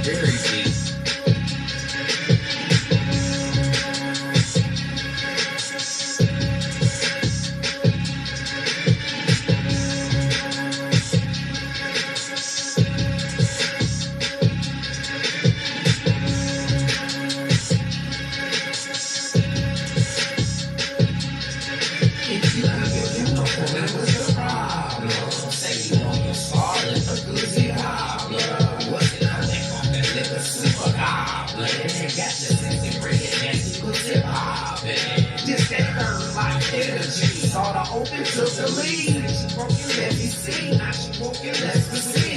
very deep. Open to the lead. She broke your let me see. Now she broke your let's see.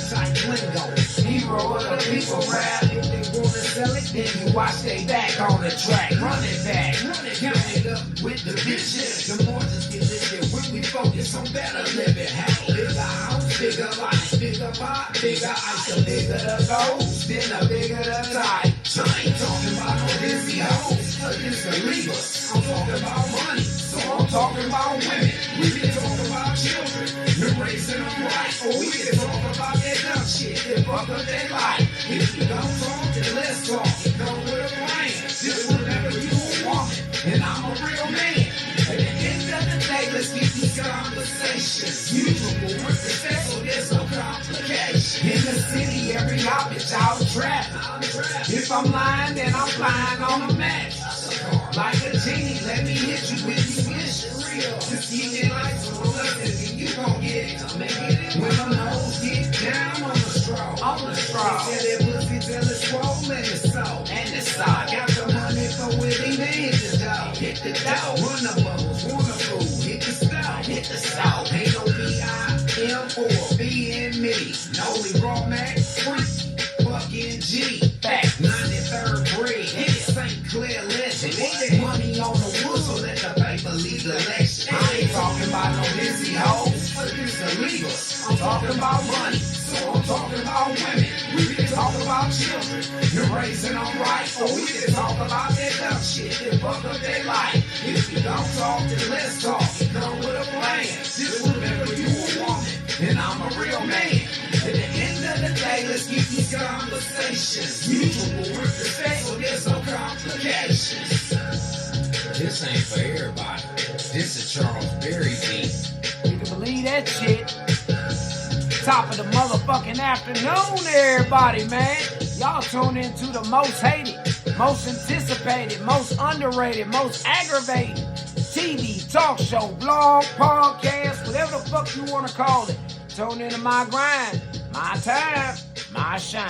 Type lingo. Hero of the people rap. If they wanna sell it, then you watch they back on the track. Run it back. Count it up with the vision. The more just get this when we focus on better living. Have a bigger house, bigger life, bigger pot, bigger ice. The bigger the goals, then the bigger the tie. I ain't talking about no busy hoes. It's the leavers. I'm talking about money. So I'm talking about women. We can talk about children. You're raising them right. Or we can talk about that dumb shit that fuck up their life. If you don't talk, then let's talk. It come with a plan. Just remember you a woman. And I'm a real man. At the end of the day, let's keep these conversations mutual with respect, so there's no complication. In the city, every hop is out of traffic. If I'm lying, then I'm flying on a match. Like a genie, let me hit you with these wishes. Just keep it lights on us, and you gon' get it. When my nose get down on the straw, tell that pussy till it's swollen and it's soft. And it's soft. Got the money for it, even hit the dough. Hit the dough. Run the bubbles, wanna fool. Hit the stove. Hit the stove. Ain't no B-I-M or B in me. No, we raw Mac, freaky, fucking G. Back 93rd grade. Hit St. Clair legend. Money on the wood, so let the paper lead the election. I ain't talking about no busy hoes. It's illegal. I'm talking about money. So I'm talking about women. We can talk about children. You're raising them right. Or we can talk about that dumb shit that fuck up their life. If you don't talk, then let's talk. It come with a plan. Just remember you a woman. And I'm a real man. At the end of the day, let's keep these conversations mutual with respect, so there's no complications. This ain't for everybody. This is Charles Berry beat. You can believe that shit. Top of the motherfucking afternoon, everybody, man. Y'all tune into the most hated, most anticipated, most underrated, most aggravated TV, talk show, blog, podcast, whatever the fuck you want to call it. Tune into my grind, my time, my shine.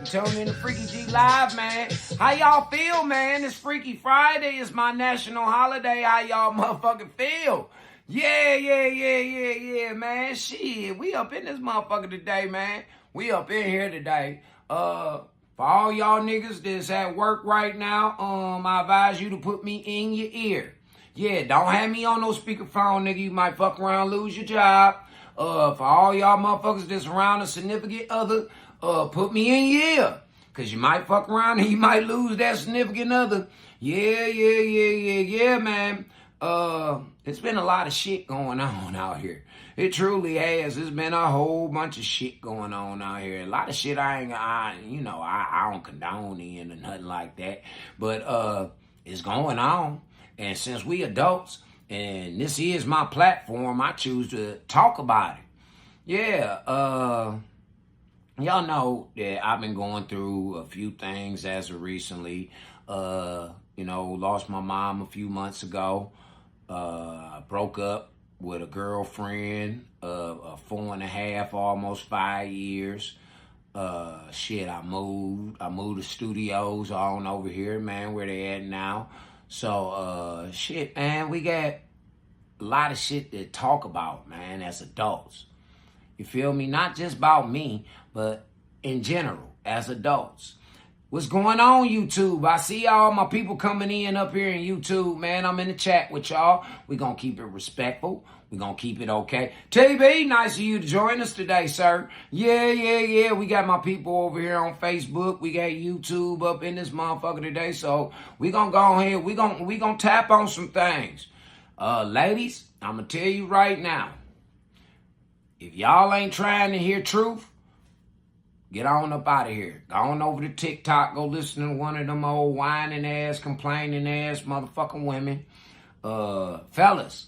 Tune in to Freaky-G Live, man. How y'all feel, man? It's Freaky Friday. It's my national holiday. How y'all motherfucking feel? Yeah, man. Shit, we up in this motherfucker today, man. We up in here today. For all y'all niggas that's at work right now, I advise you to put me in your ear. Yeah, don't have me on no speakerphone, nigga. You might fuck around, lose your job. For all y'all motherfuckers that's around a significant other, put me in your ear. Cause you might fuck around and you might lose that significant other. Yeah, man. It's been a lot of shit going on out here. It truly has. There's been a whole bunch of shit going on out here. A lot of shit I don't condone in or nothing like that. But it's going on. And since we adults, and this is my platform, I choose to talk about it. Yeah, y'all know that I've been going through a few things as of recently. Lost my mom a few months ago. I broke up with a girlfriend of 4.5, almost 5 years. I moved to studios on over here, man, where they at now. So, man, we got a lot of shit to talk about, man, as adults. You feel me? Not just about me, but in general, as adults. What's going on, YouTube? I see all my people coming in up here in YouTube, man. I'm in the chat with y'all. We're going to keep it respectful. We're going to keep it okay. TB, nice of you to join us today, sir. Yeah. We got my people over here on Facebook. We got YouTube up in this motherfucker today. So we're going to go ahead. We're going to tap on some things. Ladies, I'm going to tell you right now. If y'all ain't trying to hear truth, Get on up out of here. Go on over to TikTok. Go listen to one of them old whining ass, complaining ass motherfucking women. Fellas,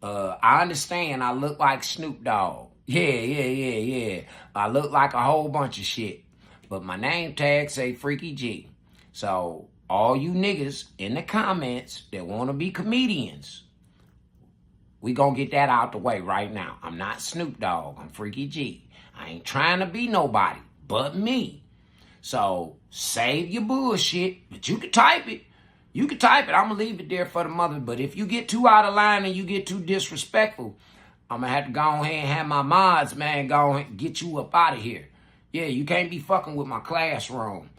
I understand I look like Snoop Dogg. Yeah. I look like a whole bunch of shit. But my name tag say Freaky-G. So all you niggas in the comments that want to be comedians, we gonna get that out the way right now. I'm not Snoop Dogg. I'm Freaky-G. I ain't trying to be nobody but me. So save your bullshit, but you can type it. You can type it. I'm going to leave it there for the mother. But if you get too out of line and you get too disrespectful, I'm going to have to go ahead and have my mods, man, go ahead and get you up out of here. Yeah, you can't be fucking with my classroom.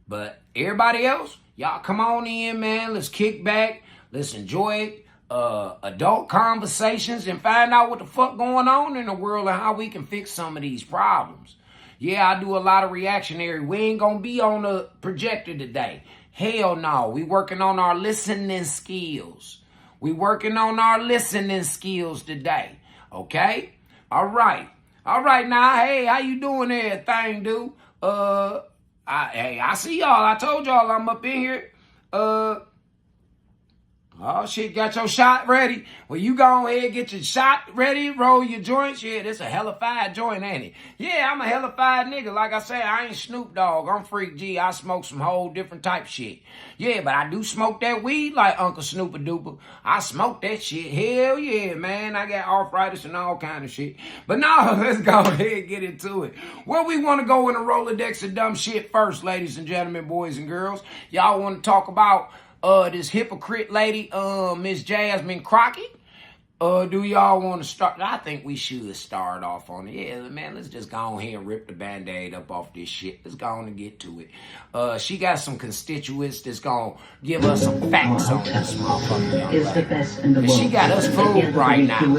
But everybody else, y'all come on in, man. Let's kick back. Let's enjoy adult conversations and find out what the fuck going on in the world and how we can fix some of these problems. Yeah, I do a lot of reactionary. We ain't gonna be on the projector today. Hell no. We working on our listening skills. We working on our listening skills today. Okay? All right. All right now. Hey, how you doing there, thing, dude? I see y'all. I told y'all I'm up in here. Oh, shit, got your shot ready? Well, you go ahead, get your shot ready, roll your joints. Yeah, this a hellified joint, ain't it? Yeah, I'm a hellified nigga. Like I said, I ain't Snoop Dogg. I'm Freak-G. I smoke some whole different type shit. Yeah, but I do smoke that weed like Uncle Snooper Duper. I smoke that shit. Hell yeah, man. I got arthritis and all kind of shit. But now, let's go ahead and get into it. Where we want to go in a Rolodex of dumb shit first, ladies and gentlemen, boys and girls. Y'all want to talk about this hypocrite lady, Miss Jasmine Crockett? Do y'all want to start? I think we should start off on it. Yeah, man, let's just go ahead and rip the Band-Aid up off this shit. Let's go on and get to it. She got some constituents that's going to give us some facts on this motherfucker. Is the best in the world. She got us fooled right now.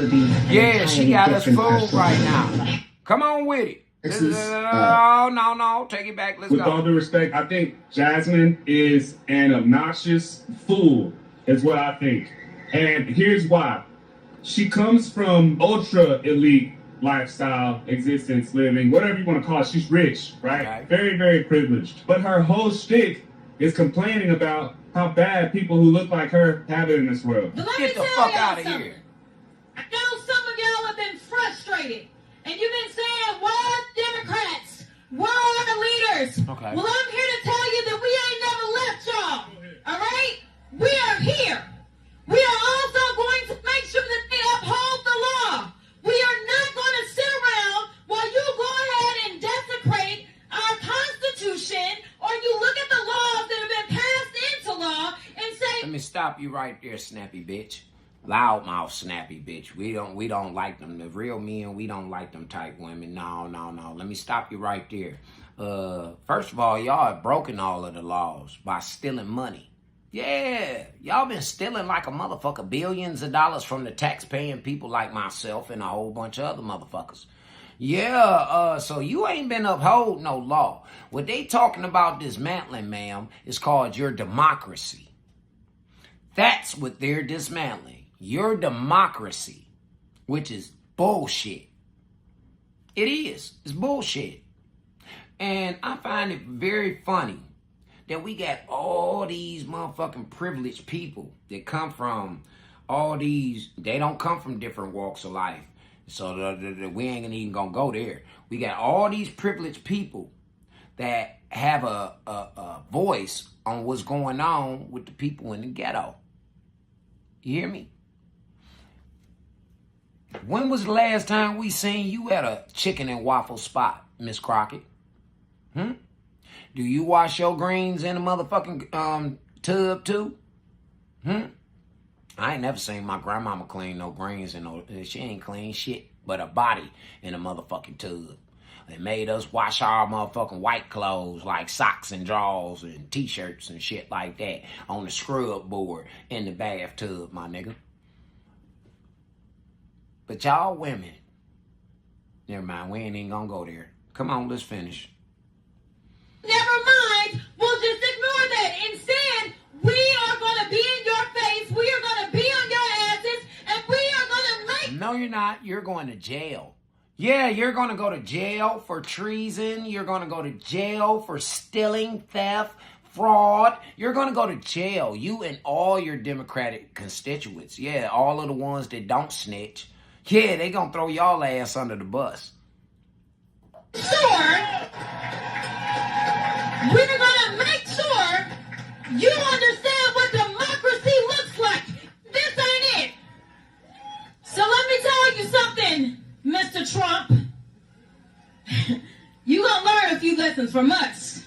Yeah, she got us fooled right now. Come on with it. No, take it back. Let's go. With all due respect, I think Jasmine is an obnoxious fool, is what I think. And here's why. She comes from ultra elite lifestyle, existence, living, whatever you want to call it. She's rich, right? Okay. Very, very privileged. But her whole shtick is complaining about how bad people who look like her have it in this world. Get the fuck out of here. I know some of y'all have been frustrated. And you've been saying, why Democrats? Where are the leaders? Okay. Well, I'm here to tell you that we ain't never left y'all. All right? We are here. We are also going to make sure that they uphold the law. We are not going to sit around while you go ahead and desecrate our Constitution, or you look at the laws that have been passed into law and say... Let me stop you right there, snappy bitch. Loudmouth snappy bitch. We don't like them. The real men, we don't like them type women. No. Let me stop you right there. First of all, y'all have broken all of the laws by stealing money. Yeah, y'all been stealing like a motherfucker billions of dollars from the tax-paying people like myself and a whole bunch of other motherfuckers. Yeah, so you ain't been upholding no law. What they talking about dismantling, ma'am, is called your democracy. That's what they're dismantling. Your democracy, which is bullshit. It is. It's bullshit. And I find it very funny that we got all these motherfucking privileged people that come from all these, they don't come from different walks of life. So we ain't even gonna go there. We got all these privileged people that have a voice on what's going on with the people in the ghetto. You hear me? When was the last time we seen you at a chicken and waffle spot, Miss Crockett? Do you wash your greens in a motherfucking tub too? I ain't never seen my grandmama clean no greens and no. She ain't clean shit but a body in a motherfucking tub. They made us wash our motherfucking white clothes like socks and drawers and t-shirts and shit like that on the scrub board in the bathtub, my nigga. But y'all women, never mind, we ain't even gonna go there. Come on, let's finish. Never mind, we'll just ignore that. Instead, we are going to be in your face, we are going to be on your asses, and we are going to make... No, you're not. You're going to jail. Yeah, you're going to go to jail for treason. You're going to go to jail for stealing, theft, fraud. You're going to go to jail. You and all your Democratic constituents. Yeah, all of the ones that don't snitch. Yeah, they going to throw y'all ass under the bus. Sure. We're going to make sure you understand what democracy looks like. This ain't it. So let me tell you something, Mr. Trump. You gonna learn a few lessons from us.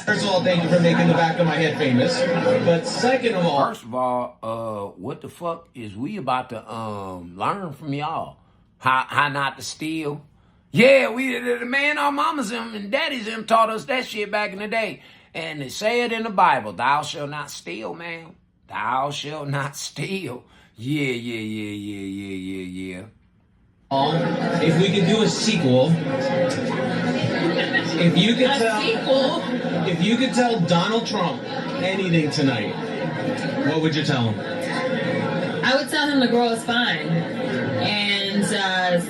First of all, thank you for making the back of my head famous. But second of all... First of all, what the fuck is we about to learn from y'all? How not to steal? Yeah, the man, our mamas and daddies them taught us that shit back in the day. And they say it in the Bible, thou shalt not steal, man. Thou shalt not steal. Yeah. If we could do a sequel, if you could tell Donald Trump anything tonight, what would you tell him? I would tell him to grow a spine and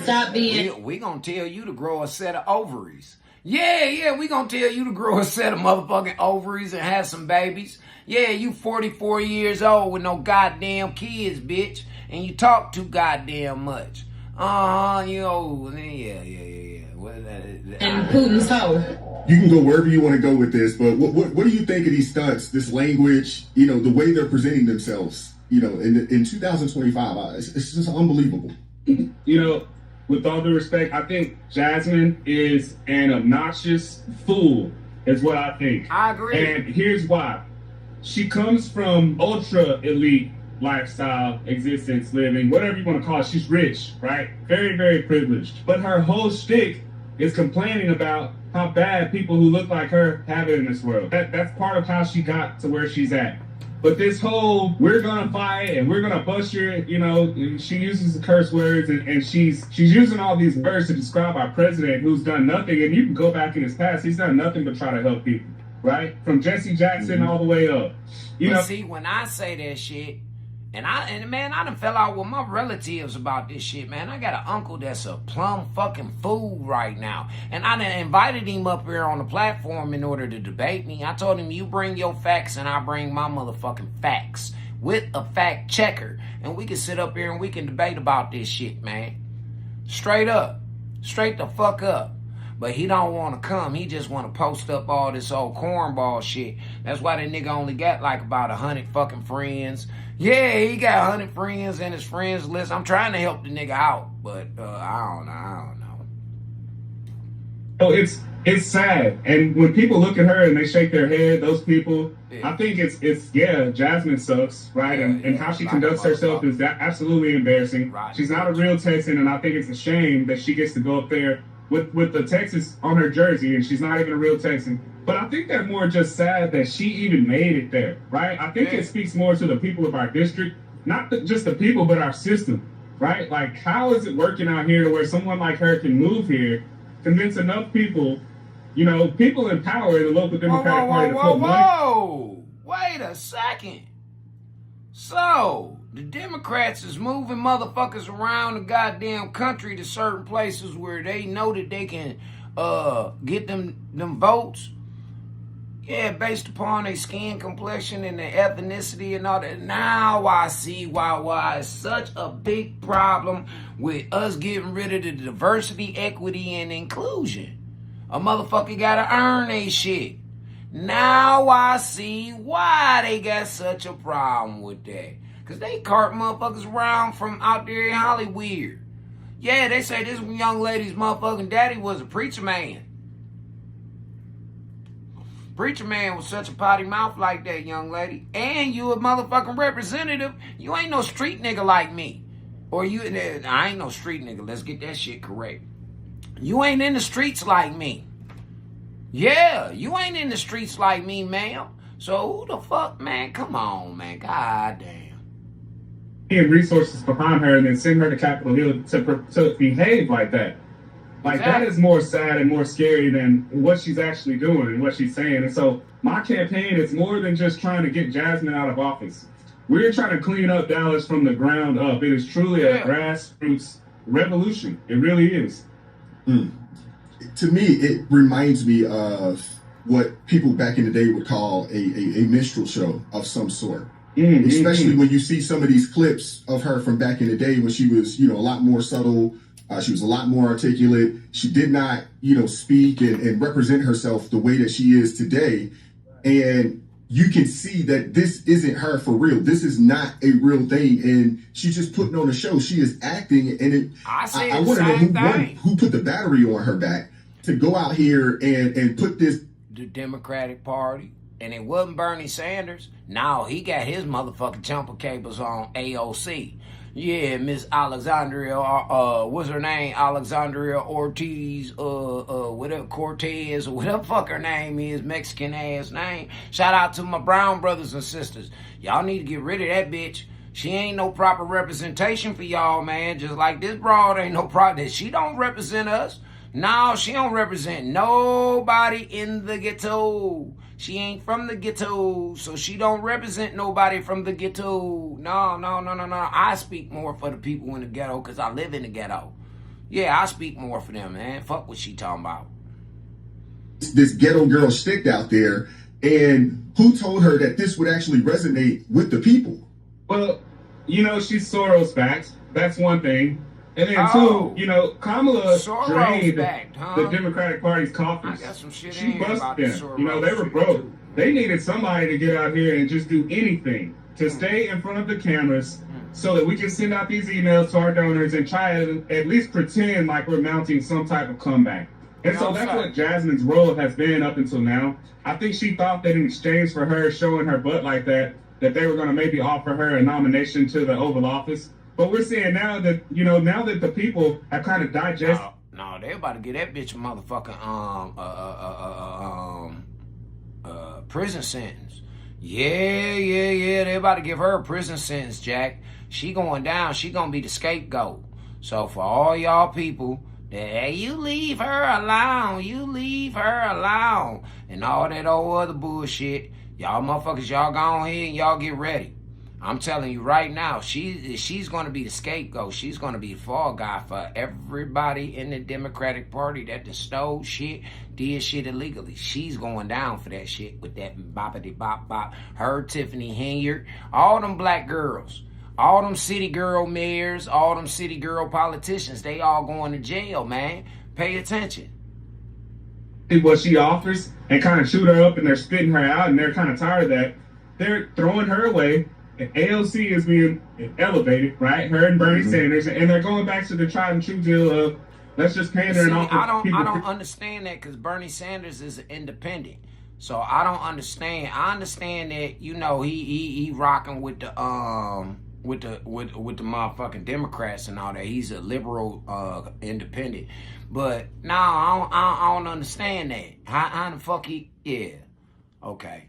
stop being... We gonna tell you to grow a set of ovaries. Yeah, we gonna tell you to grow a set of motherfucking ovaries and have some babies. Yeah, you 44 years old with no goddamn kids, bitch. And you talk too goddamn much. Yeah. And Putin's hoe. You can go wherever you want to go with this, but what do you think of these stunts, this language, the way they're presenting themselves, in 2025? It's just unbelievable. With all due respect, I think Jasmine is an obnoxious fool, is what I think. I agree. And here's why. She comes from ultra elite lifestyle, existence, living, whatever you want to call it. She's rich, right? Very, very privileged. But her whole shtick is complaining about how bad people who look like her have it in this world. That's part of how she got to where she's at. But this whole, we're gonna fight and we're gonna bust your, she uses the curse words and she's using all these words to describe our president who's done nothing. And you can go back in his past, he's done nothing but try to help people, right? From Jesse Jackson all the way up. See, when I say that shit, and man, I done fell out with my relatives about this shit, man. I got an uncle that's a plumb fucking fool right now. And I done invited him up here on the platform in order to debate me. I told him, you bring your facts and I bring my motherfucking facts with a fact checker. And we can sit up here and we can debate about this shit, man. Straight up. Straight the fuck up. But he don't want to come. He just want to post up all this old cornball shit. That's why that nigga only got like about 100 fucking friends. Yeah, he got 100 friends in his friends list. I'm trying to help the nigga out, but I don't know. Oh, it's sad. And when people look at her and they shake their head, those people, yeah. I think it's Jasmine sucks, right? And how she conducts herself is absolutely embarrassing. Right. She's not a real Texan, and I think it's a shame that she gets to go up there with the Texas on her jersey, and she's not even a real Texan. But I think they're more just sad that she even made it there, right? I think it speaks more to the people of our district, not just the people, but our system, right? Like, how is it working out here to where someone like her can move here, convince enough people, people in power in the local Democratic Party to put money? Whoa, wait a second. So, the Democrats is moving motherfuckers around the goddamn country to certain places where they know that they can get them votes. Yeah, based upon their skin complexion and their ethnicity and all that. Now I see why it's such a big problem with us getting rid of the diversity, equity, and inclusion. A motherfucker gotta earn they shit. Now I see why they got such a problem with that. Because they cart motherfuckers around from out there in Hollywood. Yeah, they say this young lady's motherfucking daddy was a preacher man. Preacher man was such a potty mouth like that, young lady. And you a motherfucking representative. You ain't no street nigga like me. Or I ain't no street nigga. Let's get that shit correct. You ain't in the streets like me. Yeah, you ain't in the streets like me, ma'am. So who the fuck, man? Come on, man. God damn. And resources behind her and then send her to Capitol Hill to behave like that. Like, exactly. That is more sad and more scary than what she's actually doing and what she's saying. And so my campaign is more than just trying to get Jasmine out of office. We're trying to clean up Dallas from the ground up. It is truly a grassroots revolution. It really is. To me, it reminds me of what people back in the day would call a minstrel show of some sort. Especially when you see some of these clips of her from back in the day when she was, a lot more subtle. She was a lot more articulate. She did not, speak and represent herself the way that she is today. And you can see that this isn't her for real. This is not a real thing. And she's just putting on a show. She is acting. And I want to know who put the battery on her back to go out here and put this. The Democratic Party. And it wasn't Bernie Sanders. No, he got his motherfucking jumper cables on AOC. Yeah, Miss Alexandria, what's her name? Alexandria Ortiz, whatever, Cortez, or whatever fuck her name is, Mexican ass name. Shout out to my brown brothers and sisters. Y'all need to get rid of that bitch. She ain't no proper representation for y'all, man. Just like this broad ain't no problem. She don't represent us. No, she don't represent nobody in the ghetto. She ain't from the ghetto, so she don't represent nobody from the ghetto. No. I speak more for the people in the ghetto because I live in the ghetto. Yeah, I speak more for them, man. Fuck what she talking about. This ghetto girl shtick out there, and who told her that this would actually resonate with the people? Well, she's Soros backed. That's one thing. And then two, Kamala drained the Democratic Party's coffers. I got some shit She in busted about them. They were broke. They needed somebody to get out here and just do anything to stay in front of the cameras so that we can send out these emails to our donors and try to at least pretend like we're mounting some type of comeback. And so that's what Jasmine's role has been up until now. I think she thought that in exchange for her showing her butt like that they were going to maybe offer her a nomination to the Oval Office. But we're seeing now that, now that the people have kind of digested. No, they about to get that bitch a motherfucking prison sentence. Yeah. They about to give her a prison sentence, Jack. She going down. She gonna be the scapegoat. So for all y'all people that, hey, you leave her alone. You leave her alone. And all that old other bullshit. Y'all motherfuckers, y'all go on here and y'all get ready. I'm telling you right now, she's going to be the scapegoat. She's going to be the fall guy for everybody in the Democratic Party that stole shit, did shit illegally. She's going down for that shit with that boppity bop bop. Her, Tiffany Henyard, all them black girls, all them city girl mayors, all them city girl politicians, they all going to jail, man. Pay attention. What she offers and kind of shoot her up and they're spitting her out and they're kind of tired of that. They're throwing her away. And AOC is being elevated, right? Her and Bernie Sanders, and they're going back to the tried and true deal of let's just pander and offer people. I don't understand that because Bernie Sanders is an independent, so I don't understand. I understand that he rocking with the motherfucking Democrats and all that. He's a liberal independent, but no, I don't understand that. How the fuck okay.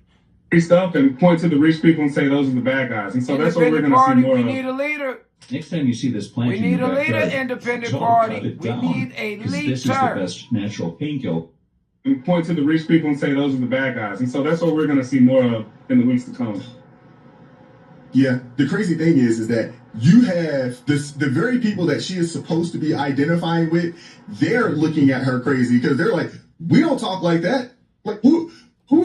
Stuff and point to the rich people and say those are the bad guys, and so that's what we're going to see more of. We need a leader. Next time you see this plant, we need a leader. Independent party. We need a leader. This is the best natural painkiller. And point to the rich people and say those are the bad guys, and so that's what we're going to see more of in the weeks to come. Yeah, the crazy thing is that you have the very people that she is supposed to be identifying with. They're looking at her crazy because they're like, we don't talk like that. Like who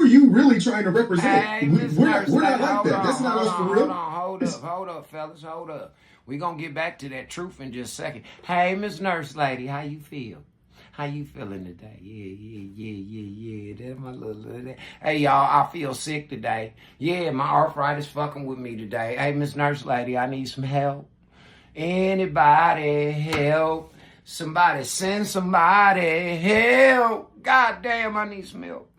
are you really trying to represent? Hey, we're not like that. That's not us for real. Hold up, fellas. Hold up. We're going to get back to that truth in just a second. Hey, Miss Nurse Lady, how you feel? How you feeling today? Yeah. That's my little. Hey, y'all, I feel sick today. Yeah, my arthritis fucking with me today. Hey, Miss Nurse Lady, I need some help. Anybody help? Somebody send somebody help. God damn, I need some help.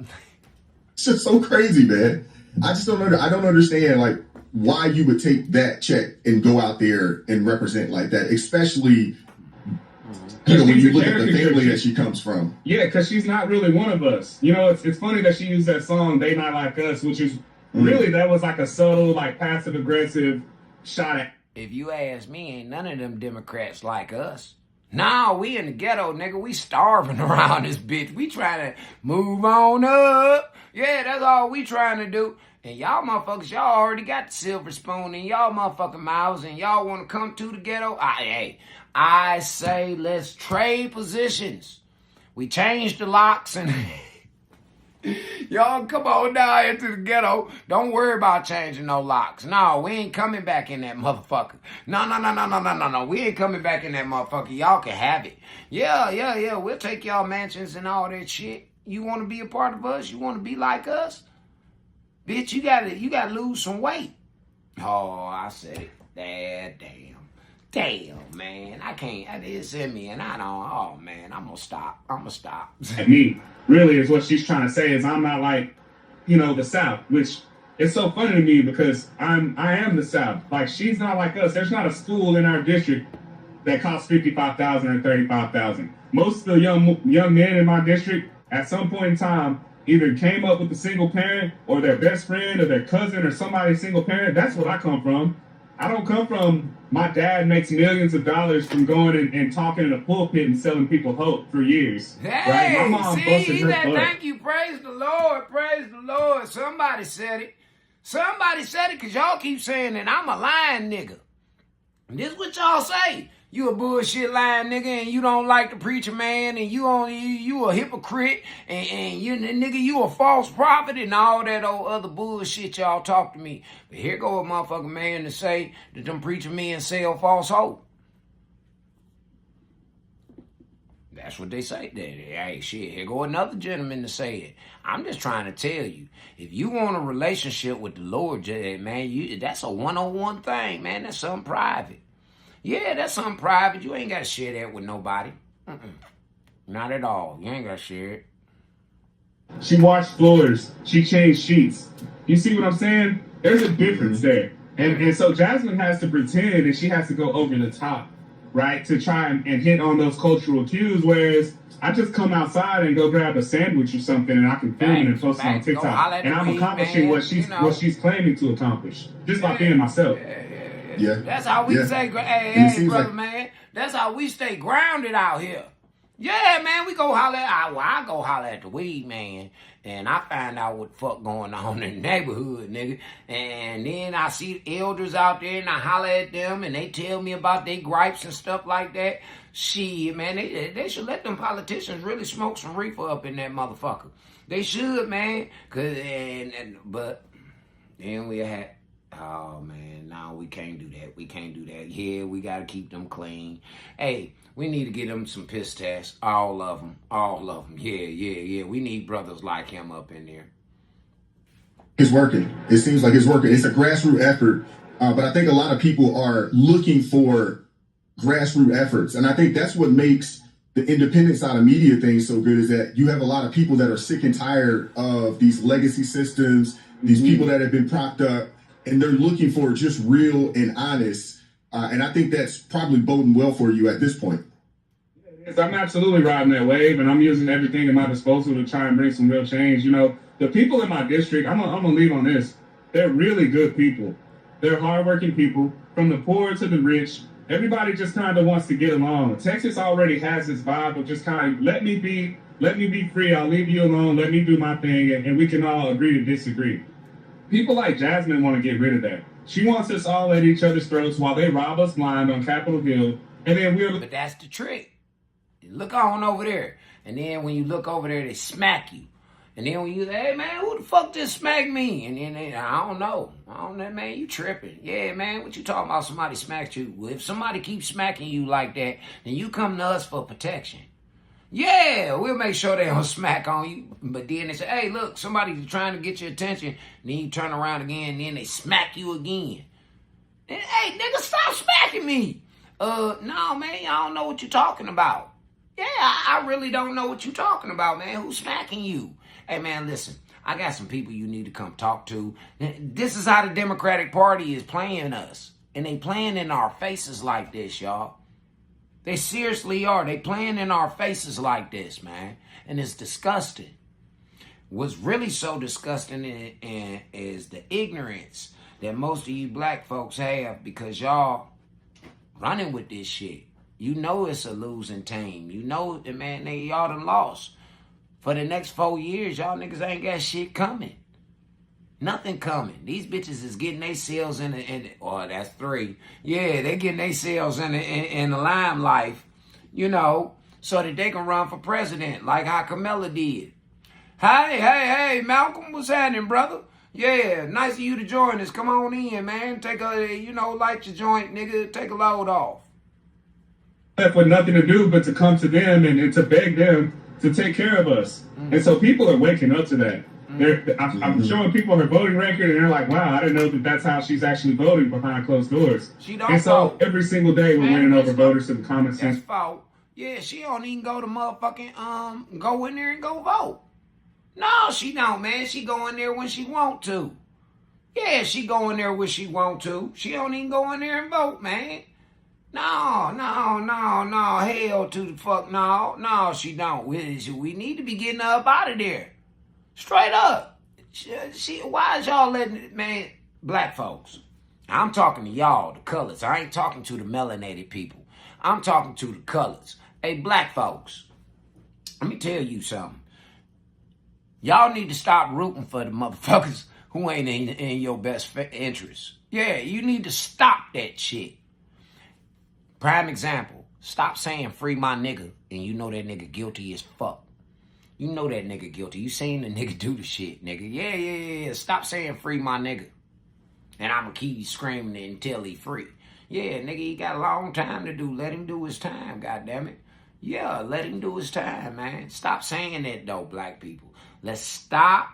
It's just so crazy, man. I just don't understand like why you would take that check and go out there and represent like that, especially when you look at the family that she comes from. Yeah, because she's not really one of us. It's funny that she used that song "They Not Like Us," which is really that was like a subtle, like passive aggressive shot at. If you ask me, ain't none of them Democrats like us. Nah, we in the ghetto, nigga. We starving around this bitch. We trying to move on up. Yeah, that's all we trying to do. And y'all motherfuckers, y'all already got the silver spoon in y'all motherfucking mouths and y'all want to come to the ghetto? I say let's trade positions. We changed the locks and y'all come on down here to the ghetto. Don't worry about changing no locks. No, we ain't coming back in that motherfucker. No. We ain't coming back in that motherfucker. Y'all can have it. Yeah. We'll take y'all mansions and all that shit. You want to be a part of us? You want to be like us? Bitch, you gotta lose some weight. Oh, I said it. Damn, man. I can't. It's in me, and I don't. Oh, man. I'm gonna stop. At me, really, is what she's trying to say is I'm not like, the South, which is so funny to me because I am the South. Like, she's not like us. There's not a school in our district that costs $55,000 or $35,000. Most of the young men in my district, at some point in time, either came up with a single parent or their best friend or their cousin or somebody single parent. That's what I come from. I don't come from my dad makes millions of dollars from going and talking in a pulpit and selling people hope for years. Hey, right? My mom busted her butt. Thank you. Praise the Lord. Somebody said it because y'all keep saying that I'm a lying nigga. And this is what y'all say. You a bullshit lying nigga and you don't like the preacher man and you a hypocrite and you a false prophet and all that old other bullshit y'all talk to me. But here go a motherfucking man to say that them preacher men sell false hope. That's what they say. Hey, shit, here go another gentleman to say it. I'm just trying to tell you, if you want a relationship with the Lord, man, that's a one-on-one thing, man. That's something private. Yeah, that's something private. You ain't got to share that with nobody. Not at all. You ain't got to share it. She washed floors. She changed sheets. You see what I'm saying? There's a difference there. And so Jasmine has to pretend and she has to go over the top, right, to try and hit on those cultural cues, whereas I just come outside and go grab a sandwich or something and I can film it and post it on TikTok. And I'm accomplishing what she's claiming to accomplish just by being myself. Yeah. That's how we say, hey, brother, man. That's how we stay grounded out here. Yeah, man, we go holler at, I go holler at the weed man, and I find out what the fuck going on in the neighborhood, nigga. And then I see elders out there, and I holler at them, and they tell me about their gripes and stuff like that. Shit, man, they should let them politicians really smoke some reefer up in that motherfucker. They should, man. But then we had... Oh, man, no, we can't do that. Yeah, we got to keep them clean. Hey, we need to get them some piss tests. All of them. Yeah. We need brothers like him up in there. It's working. It seems like it's working. It's a grassroots effort. But I think a lot of people are looking for grassroots efforts. And I think that's what makes the independent side of media thing so good is that you have a lot of people that are sick and tired of these legacy systems, these people that have been propped up. And they're looking for just real and honest. And I think that's probably boding well for you at this point. I'm absolutely riding that wave, and I'm using everything at my disposal to try and bring some real change. The people in my district, I'm gonna leave on this. They're really good people. They're hardworking people, from the poor to the rich. Everybody just kind of wants to get along. Texas already has this vibe of just kind of let me be free. I'll leave you alone. Let me do my thing, and we can all agree to disagree. People like Jasmine want to get rid of that. She wants us all at each other's throats while they rob us blind on Capitol Hill, and then But that's the trick. You look on over there, and then when you look over there, they smack you. And then when you say, hey, man, who the fuck just smacked me? And then I don't know, man, you tripping. Yeah, man, what you talking about somebody smacked you? Well, if somebody keeps smacking you like that, then you come to us for protection. Yeah, we'll make sure they don't smack on you. But then they say, hey, look, somebody's trying to get your attention. And then you turn around again, and then they smack you again. And, hey, nigga, stop smacking me. No, man, I don't know what you're talking about. Yeah, I really don't know what you're talking about, man. Who's smacking you? Hey, man, listen, I got some people you need to come talk to. This is how the Democratic Party is playing us. And they playing in our faces like this, y'all. They seriously are. They playing in our faces like this, man. And it's disgusting. What's really so disgusting is the ignorance that most of you black folks have because y'all running with this shit. You know it's a losing team. You know that, man, y'all done lost. For the next 4 years, y'all niggas ain't got shit coming. Nothing coming. These bitches is getting their sales that's 3. Yeah, they getting their sales in the limelight. so that they can run for president like how Camilla did. Hey, Malcolm, what's happening, brother? Yeah, nice of you to join us. Come on in, man. Take light your joint, nigga. Take a load off. With nothing to do but to come to them and to beg them to take care of us. And so people are waking up to that. I'm showing people her voting record, and they're like, wow, I didn't know that that's how she's actually voting behind closed doors. She don't and so vote. every single day we're winning over voters to the common sense. That's fault. Yeah, she don't even go to motherfucking, go in there and go vote. No, she don't, man. She go in there when she want to. Yeah, she go in there when she want to. She don't even go in there and vote, man. No. Hell to the fuck no. No, she don't. We need to be getting her up out of there. Straight up. Why is y'all letting, man, black folks? I'm talking to y'all, the colors. I ain't talking to the melanated people. I'm talking to the colors. Hey, black folks, let me tell you something. Y'all need to stop rooting for the motherfuckers who ain't in your best interest. Yeah, you need to stop that shit. Prime example, stop saying free my nigga and you know that nigga guilty as fuck. You know that nigga guilty. You seen the nigga do the shit, nigga. Yeah. Stop saying free my nigga. And I'ma keep screaming until he free. Yeah, nigga, he got a long time to do. Let him do his time, goddammit. Yeah, let him do his time, man. Stop saying that, though, black people. Let's stop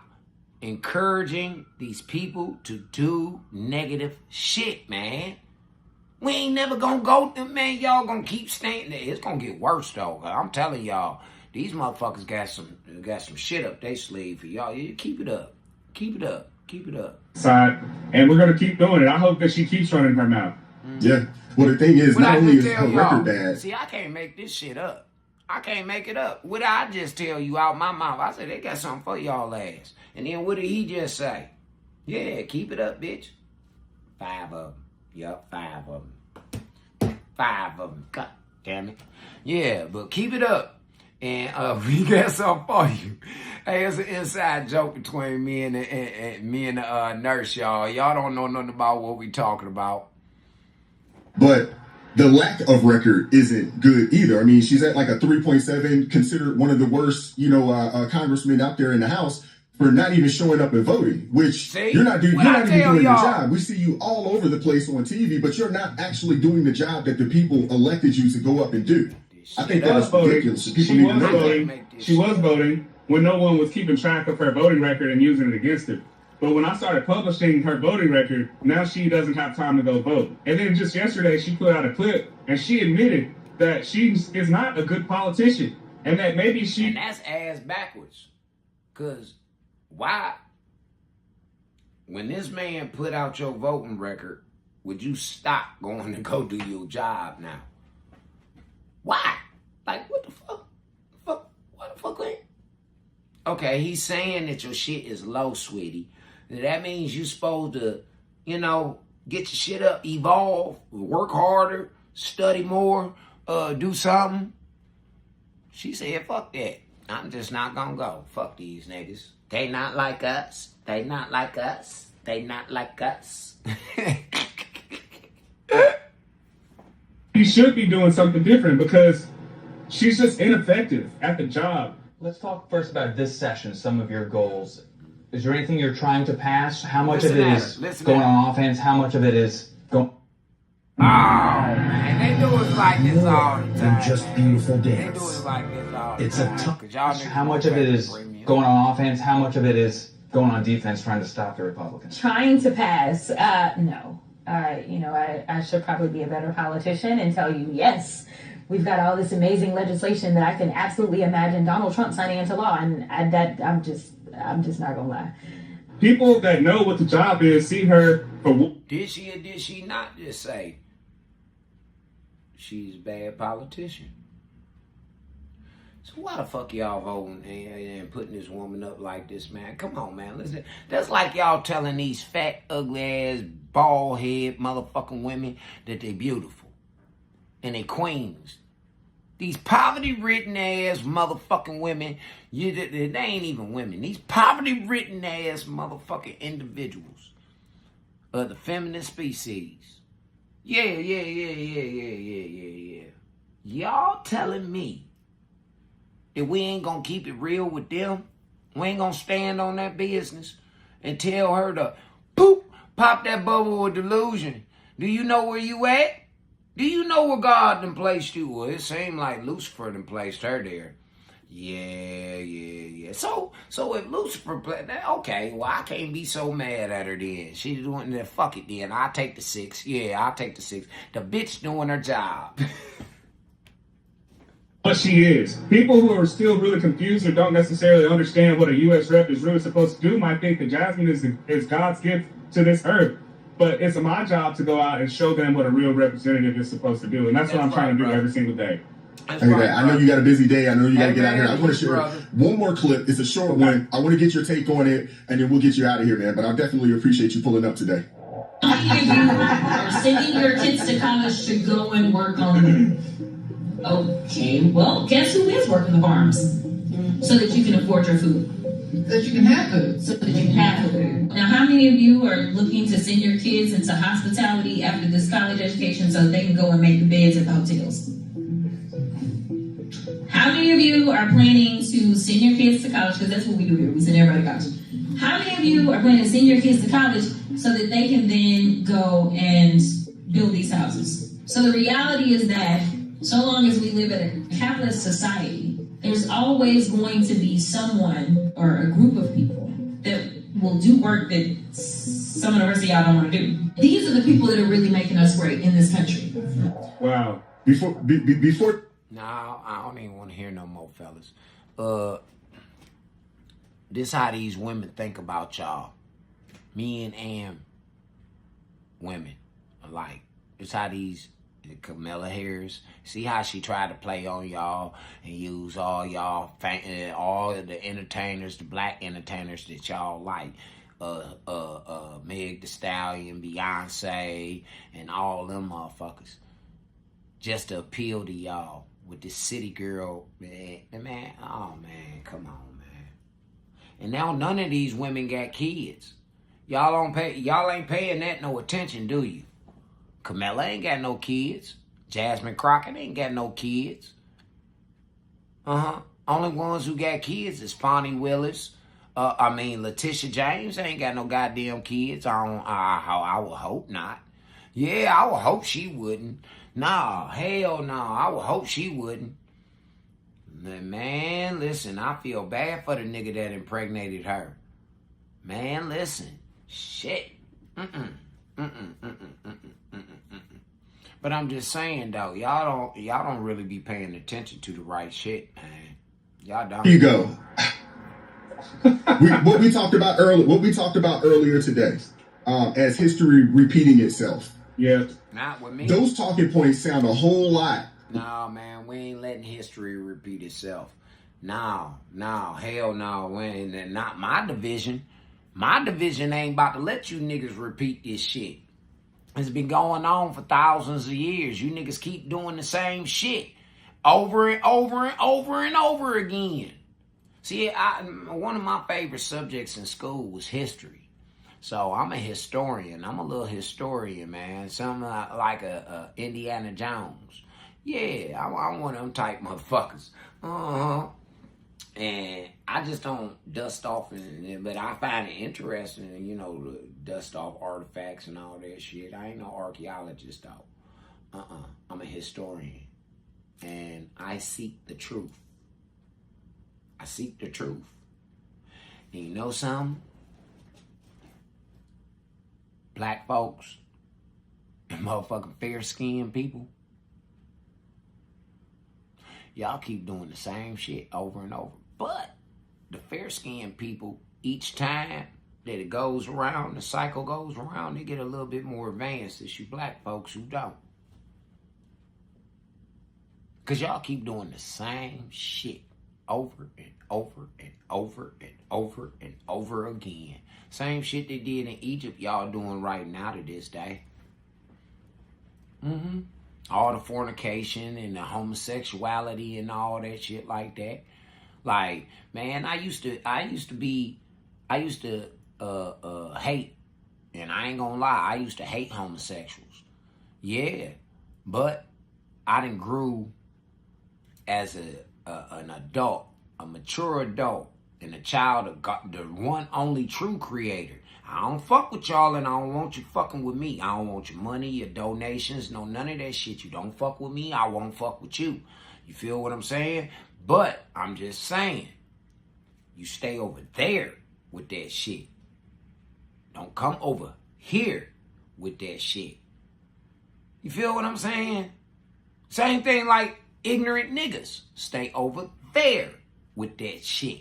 encouraging these people to do negative shit, man. We ain't never gonna go, man. Y'all gonna keep staying there. It's gonna get worse, though. I'm telling y'all, these motherfuckers got some shit up their sleeve for y'all. You keep it up. Keep it up. Keep it up. Side, and we're gonna keep doing it. I hope that she keeps running her mouth. Yeah. Well, the thing is, not only is her record bad. See, I can't make this shit up. I can't make it up. What did I just tell you out my mouth? I said, they got something for y'all ass. And then what did he just say? Yeah, keep it up, bitch. 5 of them. Yup, 5 of them. 5 of them. God damn it. Yeah, but keep it up. And we got something for you. Hey, it's an inside joke between me and the nurse, y'all. Y'all don't know nothing about what we talking about. But the lack of record isn't good either. I mean, she's at like a 3.7, considered one of the worst, congressmen out there in the House for not even showing up and voting, which you're not even doing your job. We see you all over the place on TV, but you're not actually doing the job that the people elected you to go up and do. I think that is ridiculous. She was voting when no one was keeping track of her voting record and using it against her. But when I started publishing her voting record, now she doesn't have time to go vote. And then just yesterday, she put out a clip, and she admitted that she is not a good politician, and that maybe she... And that's ass backwards. Because why? When this man put out your voting record, would you stop going to go do your job now? Why? Like, what the fuck? What the fuck? Okay, he's saying that your shit is low, sweetie. That means you're supposed to, get your shit up, evolve, work harder, study more, do something. She said, fuck that. I'm just not gonna go. Fuck these niggas. They not like us. They not like us. They not like us. She should be doing something different because she's just ineffective at the job. Let's talk first about this session, some of your goals. Is there anything you're trying to pass? How much of it is going on offense? How much of it is going... Oh, man, they do it like this all the time. Just beautiful dance. They do it like this all the It's time. How much of it is going on offense? How much of it is going on defense, trying to stop the Republicans? Trying to pass? No. I should probably be a better politician and tell you, yes, we've got all this amazing legislation that I can absolutely imagine Donald Trump signing into law, and I'm just not gonna lie. People that know what the job is see her for... Did she or did she not just say she's a bad politician? So why the fuck y'all voting and putting this woman up like this, man? Come on, man. Listen, that's like y'all telling these fat, ugly-ass, bald-head motherfucking women that they beautiful and they queens. These poverty-ridden ass motherfucking women, they ain't even women. These poverty-ridden ass motherfucking individuals of the feminine species. Yeah. Y'all telling me that we ain't gonna keep it real with them. We ain't gonna stand on that business and tell her to pop that bubble of delusion. Do you know where you at? Do you know where God done placed you? Well, it seemed like Lucifer done placed her there. Yeah. So if Lucifer played that, okay, well, I can't be so mad at her then. She's doing that. Fuck it then. I'll take the 6. Yeah, I'll take the 6. The bitch doing her job. But she is. People who are still really confused or don't necessarily understand what a U.S. rep is really supposed to do might think that Jasmine is God's gift to this earth. But it's my job to go out and show them what a real representative is supposed to do. And that's what I'm trying to do every single day. Hey, right, I know you got a busy day. I know you got to get out of here. I want to share one more clip. It's a short one. I want to get your take on it, and then we'll get you out of here, man. But I definitely appreciate you pulling up today. Many of you are sending your kids to college to go and work on them. Okay, well, guess who is working the farms? So that you can afford your food. So that you can have food. So that you can have food. Now, how many of you are looking to send your kids into hospitality after this college education so they can go and make the beds at the hotels? How many of you are planning to send your kids to college? Because that's what we do here. We send everybody to college. How many of you are planning to send your kids to college so that they can then go and build these houses? So the reality is that so long as we live in a capitalist society, there's always going to be someone or a group of people that will do work that some of the rest of y'all don't want to do. These are the people that are really making us great in this country. Wow. Before. No, I don't even want to hear no more, fellas. This how these women think about y'all. Men and women alike. It's how these Camilla Harris, see how she tried to play on y'all and use all y'all, all of the entertainers, the black entertainers that y'all like. Meg Thee Stallion, Beyonce, and all them motherfuckers. Just to appeal to y'all with this city girl, man, oh man, come on, man. And now none of these women got kids. Y'all ain't paying that no attention, do you? Camilla ain't got no kids. Jasmine Crockett ain't got no kids. Only ones who got kids is Fonnie Willis. Letitia James ain't got no goddamn kids. I would hope not. Yeah, I would hope she wouldn't. Nah, hell no. I would hope she wouldn't. Man, listen, I feel bad for the nigga that impregnated her. Man, listen. Shit. But I'm just saying though, y'all don't really be paying attention to the right shit, man. Y'all don't. Here you go. What we talked about earlier today, as history repeating itself. Yeah. Not with me. Those talking points sound a whole lot. No, man, we ain't letting history repeat itself. No, hell no. Not my division. My division ain't about to let you niggas repeat this shit. It's been going on for thousands of years. You niggas keep doing the same shit over and over and over and over again. See, one of my favorite subjects in school was history. So I'm a historian. I'm a little historian, man. Something like a Indiana Jones. Yeah, I'm one of them type motherfuckers. And I just don't dust off, but I find it interesting, to dust off artifacts and all that shit. I ain't no archaeologist, though. I'm a historian. And I seek the truth. And you know something? Black folks and motherfucking fair-skinned people, y'all keep doing the same shit over and over. But the fair-skinned people, each time that it goes around, the cycle goes around, they get a little bit more advanced. It's you black folks who don't. Because y'all keep doing the same shit over and over and over and over and over again. Same shit they did in Egypt, y'all doing right now to this day. All the fornication and the homosexuality and all that shit like that. Like, man, I used to hate, and I ain't gonna lie, I used to hate homosexuals. Yeah, but I done grew as an adult, a mature adult, and a child of God, the one only true creator. I don't fuck with y'all and I don't want you fucking with me. I don't want your money, your donations, no none of that shit. You don't fuck with me, I won't fuck with you. You feel what I'm saying? But I'm just saying, you stay over there with that shit. Don't come over here with that shit. You feel what I'm saying? Same thing like ignorant niggas. Stay over there with that shit.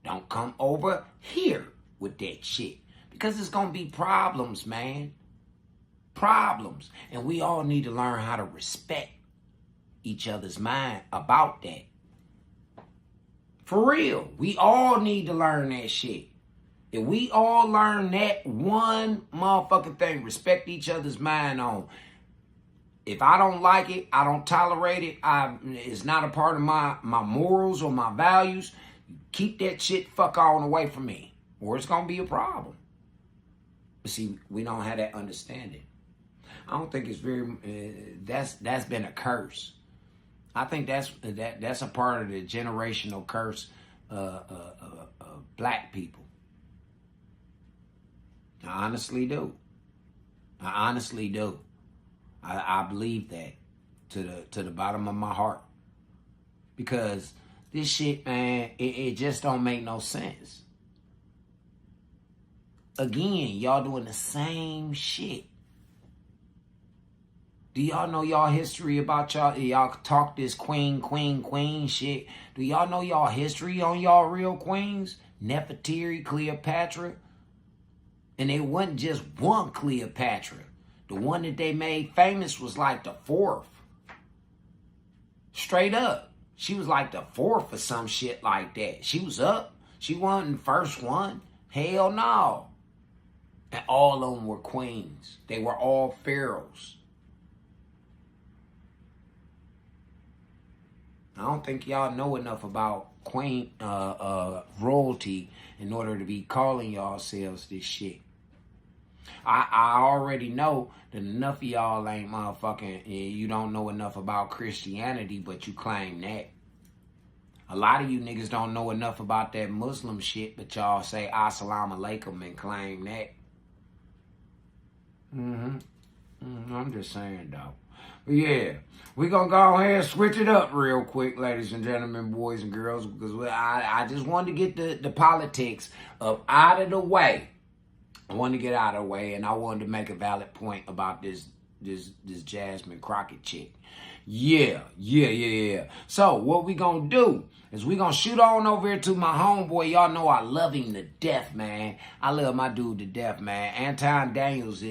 Don't come over here with that shit. Because it's going to be problems, man. Problems. And we all need to learn how to respect each other's mind about that. For real. We all need to learn that shit. If we all learn that one motherfucking thing, respect each other's mind on. If I don't like it, I don't tolerate it, it's not a part of my morals or my values, keep that shit fuck on away from me. Or it's going to be a problem. But see, we don't have that understanding. I don't think it's very, that's been a curse. I think that's a part of the generational curse of black people. I honestly do. I honestly do. I believe that to the bottom of my heart. Because this shit, man, it just don't make no sense. Again, y'all doing the same shit. Do y'all know y'all history about y'all? Y'all talk this queen shit. Do y'all know y'all history on y'all real queens? Nefertiti, Cleopatra. And it wasn't just one Cleopatra. The one that they made famous was like the fourth. Straight up. She was like the fourth or some shit like that. She was up. She wasn't the first one. Hell no. And all of them were queens. They were all pharaohs. I don't think y'all know enough about queen royalty in order to be calling yourselves this shit. I already know that enough of y'all ain't motherfucking, you don't know enough about Christianity, but you claim that. A lot of you niggas don't know enough about that Muslim shit, but y'all say Assalamu alaikum and claim that. I'm just saying, though. But yeah, we're going to go ahead and switch it up real quick, ladies and gentlemen, boys and girls, because I just wanted to get the politics out of the way. I wanted to get out of the way, and I wanted to make a valid point about this Jasmine Crockett chick. Yeah. So what we gonna do is we gonna shoot on over here to my homeboy. Y'all know I love him to death, man. I love my dude to death, man. Anton Daniels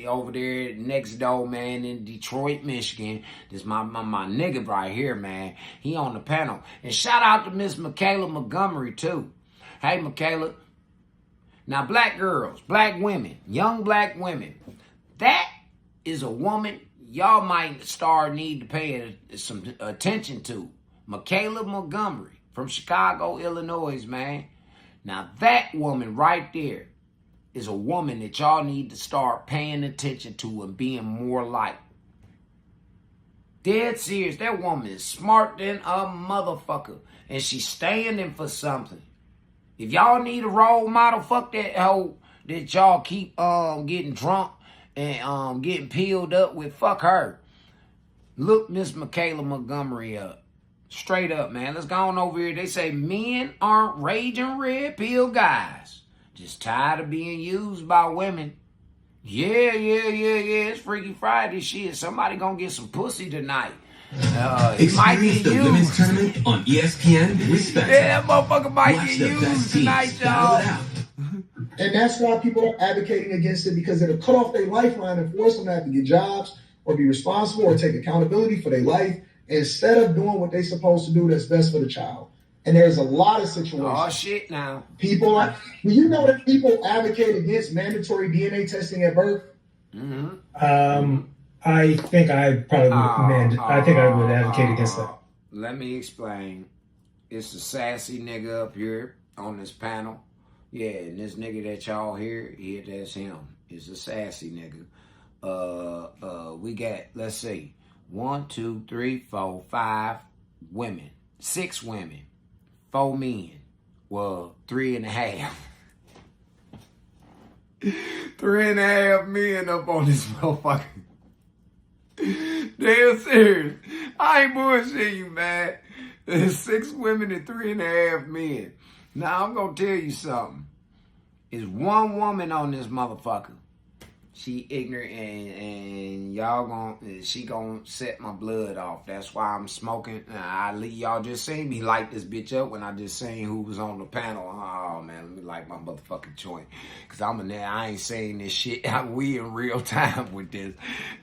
over there next door, man, in Detroit, Michigan. This my nigga right here, man. He on the panel. And shout out to Miss Michaela Montgomery, too. Hey, Michaela. Now, black girls, black women, young black women, that is a woman y'all might need to pay some attention to. Michaela Montgomery from Chicago, Illinois, man. Now, that woman right there is a woman that y'all need to start paying attention to and being more like. Dead serious. That woman is smart than a motherfucker. And she's standing for something. If y'all need a role model, fuck that hoe that y'all keep getting drunk and getting peeled up with. Fuck her. Look Miss Michaela Montgomery up. Straight up, man. Let's go on over here. They say men aren't raging red pill guys. Just tired of being used by women. Yeah. It's Freaky Friday shit. Somebody gonna get some pussy tonight. Experience the women's tournament on ESPN. Respect. Yeah, that motherfucker might get used tonight, y'all. And that's why people are advocating against it, because it'll cut off their lifeline and force them to have to get jobs or be responsible or take accountability for their life instead of doing what they're supposed to do that's best for the child. And there's a lot of situations. Oh, shit now. People, do you know that people advocate against mandatory DNA testing at birth? I think I probably would I would advocate against that. Let me explain. It's a sassy nigga up here on this panel. Yeah, and this nigga that y'all hear, that's him. It's a sassy nigga. We got, let's see, 1, 2, 3, 4, 5 women 6 women, 4 men. Well, 3.5. 3.5 men up on this motherfucker. Damn serious. I ain't bullshitting you, man. There's 6 women and 3.5 men. Now, I'm going to tell you something. There's one woman on this motherfucker. She ignorant and y'all she gonna set my blood off. That's why I'm smoking. Y'all just seen me light this bitch up when I just seen who was on the panel. Oh man, let me light my motherfucking joint. Cause I ain't saying this shit. We in real time with this.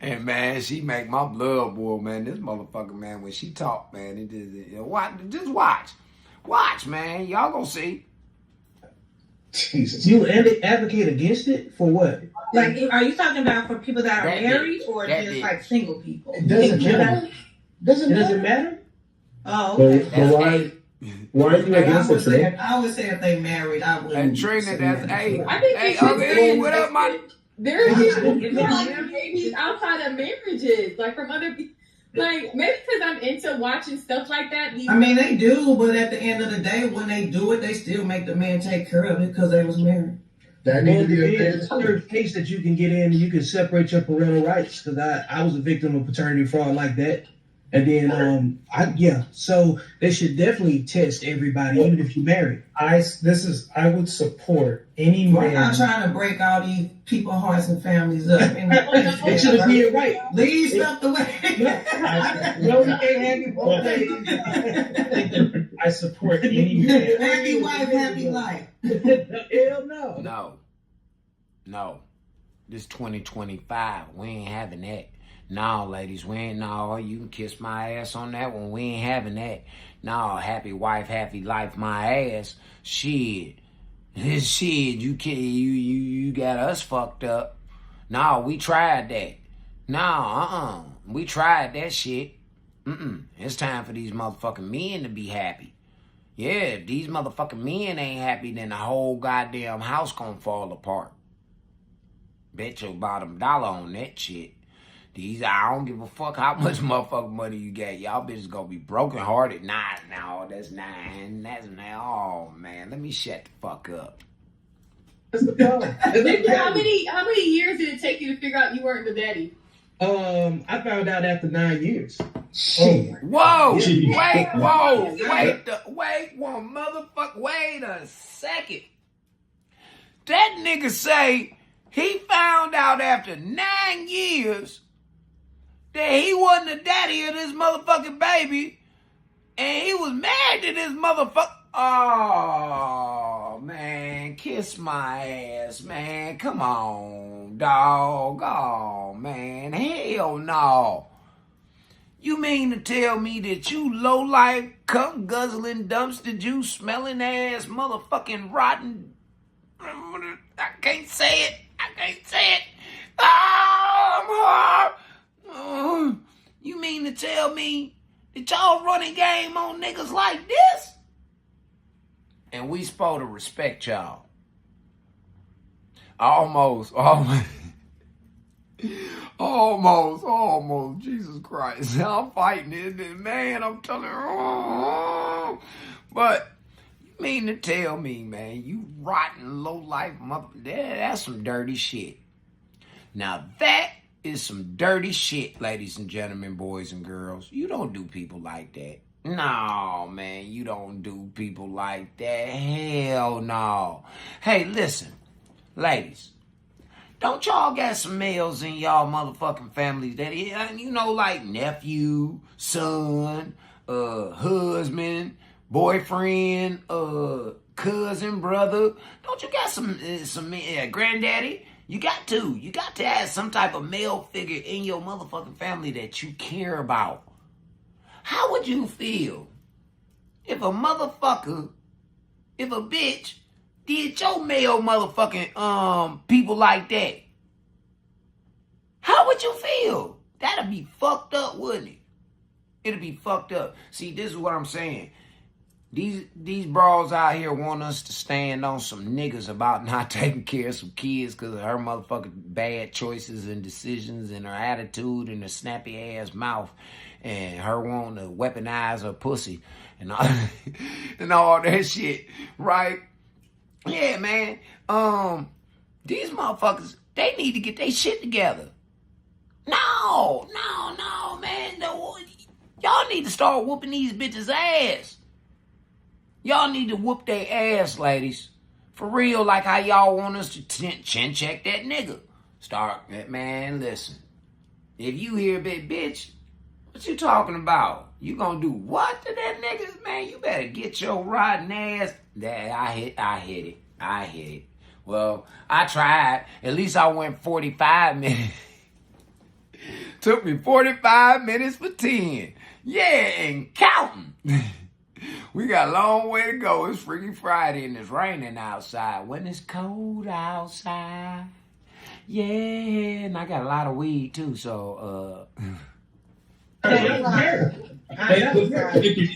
And man, she make my blood boil, man. This motherfucker, man, when she talk, man, just watch. Watch, man. Y'all gonna see. Jesus. You advocate against it? For what? Like, are you talking about for people that are married or just like single people? It doesn't matter. Doesn't matter? Oh, okay. Why are you against it, Trina? I would say if they married, I wouldn't. And Trina, that's I think hey, what up, my? There are people babies outside of marriages, like from other people. Like, maybe because I'm into watching stuff like that. I mean, they do, but at the end of the day, when they do it, they still make the man take care of it because they was married. That needs to be a case that you can get in and you can separate your parental rights, because I was a victim of paternity fraud like that. And then, so they should definitely test everybody, even if you're married. I would support any man. We're not trying to break all these people's hearts and families up. It should be right. Leave stuff the way. No, you can't have it both ways. I support any man. Happy wife, happy life. Hell no. No. This 2025. We ain't having that. No, ladies, you can kiss my ass on that one. We ain't having that. No, happy wife, happy life, my ass. Shit, you got us fucked up. No, we tried that. No, we tried that shit. It's time for these motherfucking men to be happy. Yeah, if these motherfucking men ain't happy, then the whole goddamn house gonna fall apart. Bet your bottom dollar on that shit. I don't give a fuck how much motherfucking money you got. Y'all bitches gonna be broken hearted. No, that's 9. That's 9. Oh man, let me shut the fuck up. How many years did it take you to figure out you weren't the daddy? I found out after 9 years. Whoa! Wait a second. That nigga say he found out after 9 years that he wasn't the daddy of this motherfucking baby, and he was married to this motherfucker. Oh, man, kiss my ass, man. Come on, dog. Oh, man, hell no. You mean to tell me that you low-life, cum-guzzling, dumpster juice smelling ass, motherfucking rotten... I can't say it. You mean to tell me that y'all running game on niggas like this? And we supposed to respect y'all. Almost. Jesus Christ. I'm fighting it, man. I'm telling you. But you mean to tell me, man, you rotten, low-life mother... That's some dirty shit. Now that is some dirty shit, ladies and gentlemen, boys and girls. You don't do people like that. No, man, you don't do people like that. Hell no. Hey, listen, ladies, don't y'all got some males in y'all motherfucking families that, like nephew, son, husband, boyfriend, cousin, brother? Don't you got some granddaddy? You got to have some type of male figure in your motherfucking family that you care about. How would you feel if a bitch did your male motherfucking people like that? How would you feel? That'd be fucked up, wouldn't it? It'd be fucked up. See, this is what I'm saying. These bras out here want us to stand on some niggas about not taking care of some kids because of her motherfucking bad choices and decisions and her attitude and her snappy ass mouth and her wanting to weaponize her pussy. and all, and all that shit, right? Yeah, man. These motherfuckers, they need to get their shit together. No, man. No, y'all need to start whooping these bitches' ass. Y'all need to whoop their ass, ladies. For real, like how y'all want us to chin check that nigga. Man, listen. If you hear a bit, bitch, what you talking about? You gonna do what to that nigga? Man, you better get your rotten ass. I hit it. Well, I tried. At least I went 45 minutes. Took me 45 minutes for 10. Yeah, and counting. We got a long way to go. It's Freaky Friday and it's raining outside. When it's cold outside. Yeah, and I got a lot of weed too, so Did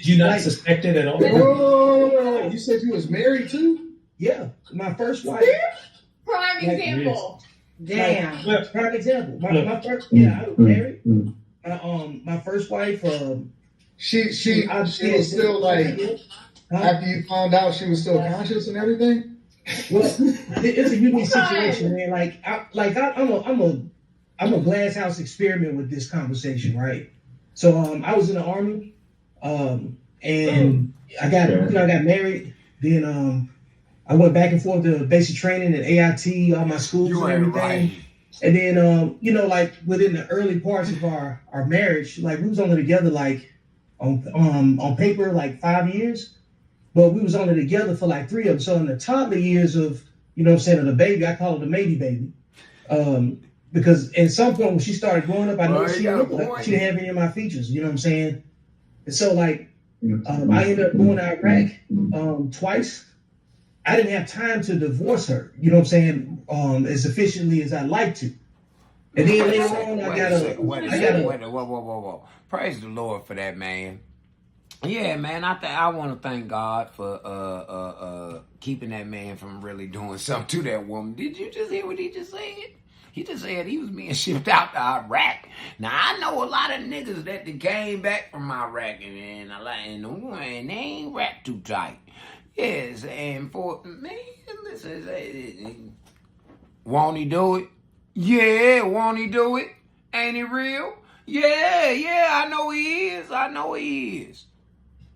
you not suspect it at all? Whoa. You said you was married too? Yeah, my first wife. Prime example. Damn. Prime example. My first, I was married. My first wife, she was still like, after you found out she was still conscious and everything? Well, it's a unique situation, man. I'm a glass house experiment with this conversation, right? So I was in the army, and I got married. Then I went back and forth to basic training at AIT, all my schools and everything. Right. And then within the early parts of our marriage, like we was only together like on paper like 5 years. But we was only together for like 3 of them. So in the toddler years of, of the baby, I call it the maybe baby. Because at some point when she started growing up, I noticed she didn't have any of my features, you know what I'm saying? And so I ended up going to Iraq twice. I didn't have time to divorce her, you know what I'm saying, as efficiently as I'd like to. And then later on, Whoa. Praise the Lord for that, man. Yeah, man, I want to thank God for keeping that man from really doing something to that woman. Did you just hear what he just said? He just said he was being shipped out to Iraq. Now, I know a lot of niggas that came back from Iraq and they ain't wrapped too tight. Yes, and for, man, listen, won't he do it? Yeah, won't he do it? Ain't he real? Yeah, I know he is.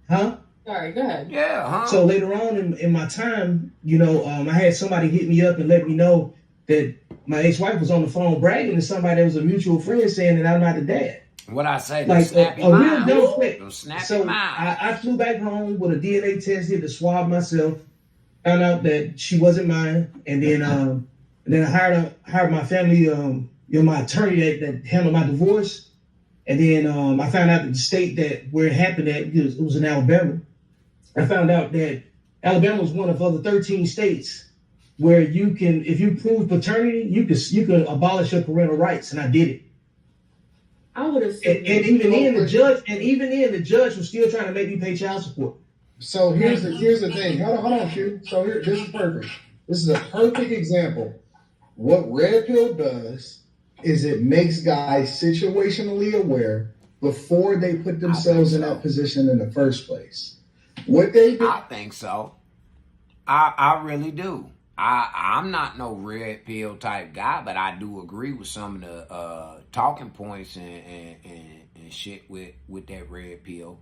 Huh? Sorry, go ahead. Yeah, huh? So later on in my time, I had somebody hit me up and let me know that my ex-wife was on the phone bragging to somebody that was a mutual friend saying that I'm not the dad. What I say? Like a real dumb flick. So I flew back home with a DNA test, did the swab myself, found out that she wasn't mine, and then I hired my family, my attorney that handled my divorce. And then I found out that the state where it happened at, it was in Alabama. I found out that Alabama was one of other 13 states where you can, if you prove paternity, you can abolish your parental rights, and I did it. I would have. And even then, the judge was still trying to make me pay child support. So here's the thing. Hold on, Q. So this is perfect. This is a perfect example. What Red Pill does is it makes guys situationally aware before they put themselves in that position in the first place. What they do, I think so. I really do. I'm not no red pill type guy, but I do agree with some of the talking points and shit with that red pill.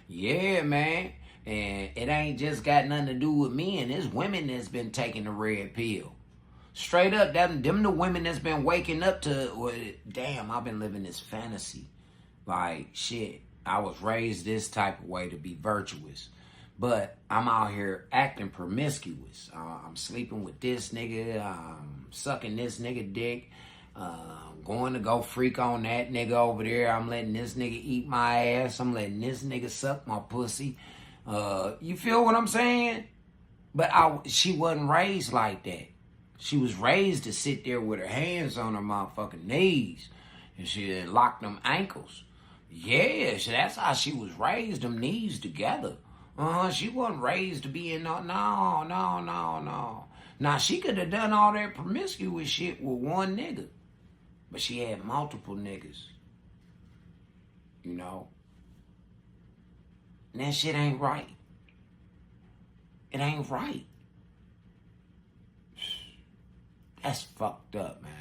Yeah, man. And it ain't just got nothing to do with men. It's women that's been taking the red pill. Straight up, them the women that's been waking up to, damn, I've been living this fantasy. Like, shit, I was raised this type of way to be virtuous. But I'm out here acting promiscuous. I'm sleeping with this nigga. I'm sucking this nigga dick. Going to go freak on that nigga over there. I'm letting this nigga eat my ass. I'm letting this nigga suck my pussy. You feel what I'm saying? But she wasn't raised like that. She was raised to sit there with her hands on her motherfucking knees. And she locked them ankles. Yeah, so that's how she was raised, them knees together. She wasn't raised to be in no. Now, she could have done all that promiscuous shit with one nigga. But she had multiple niggas. You know? And that shit ain't right. It ain't right. That's fucked up, man.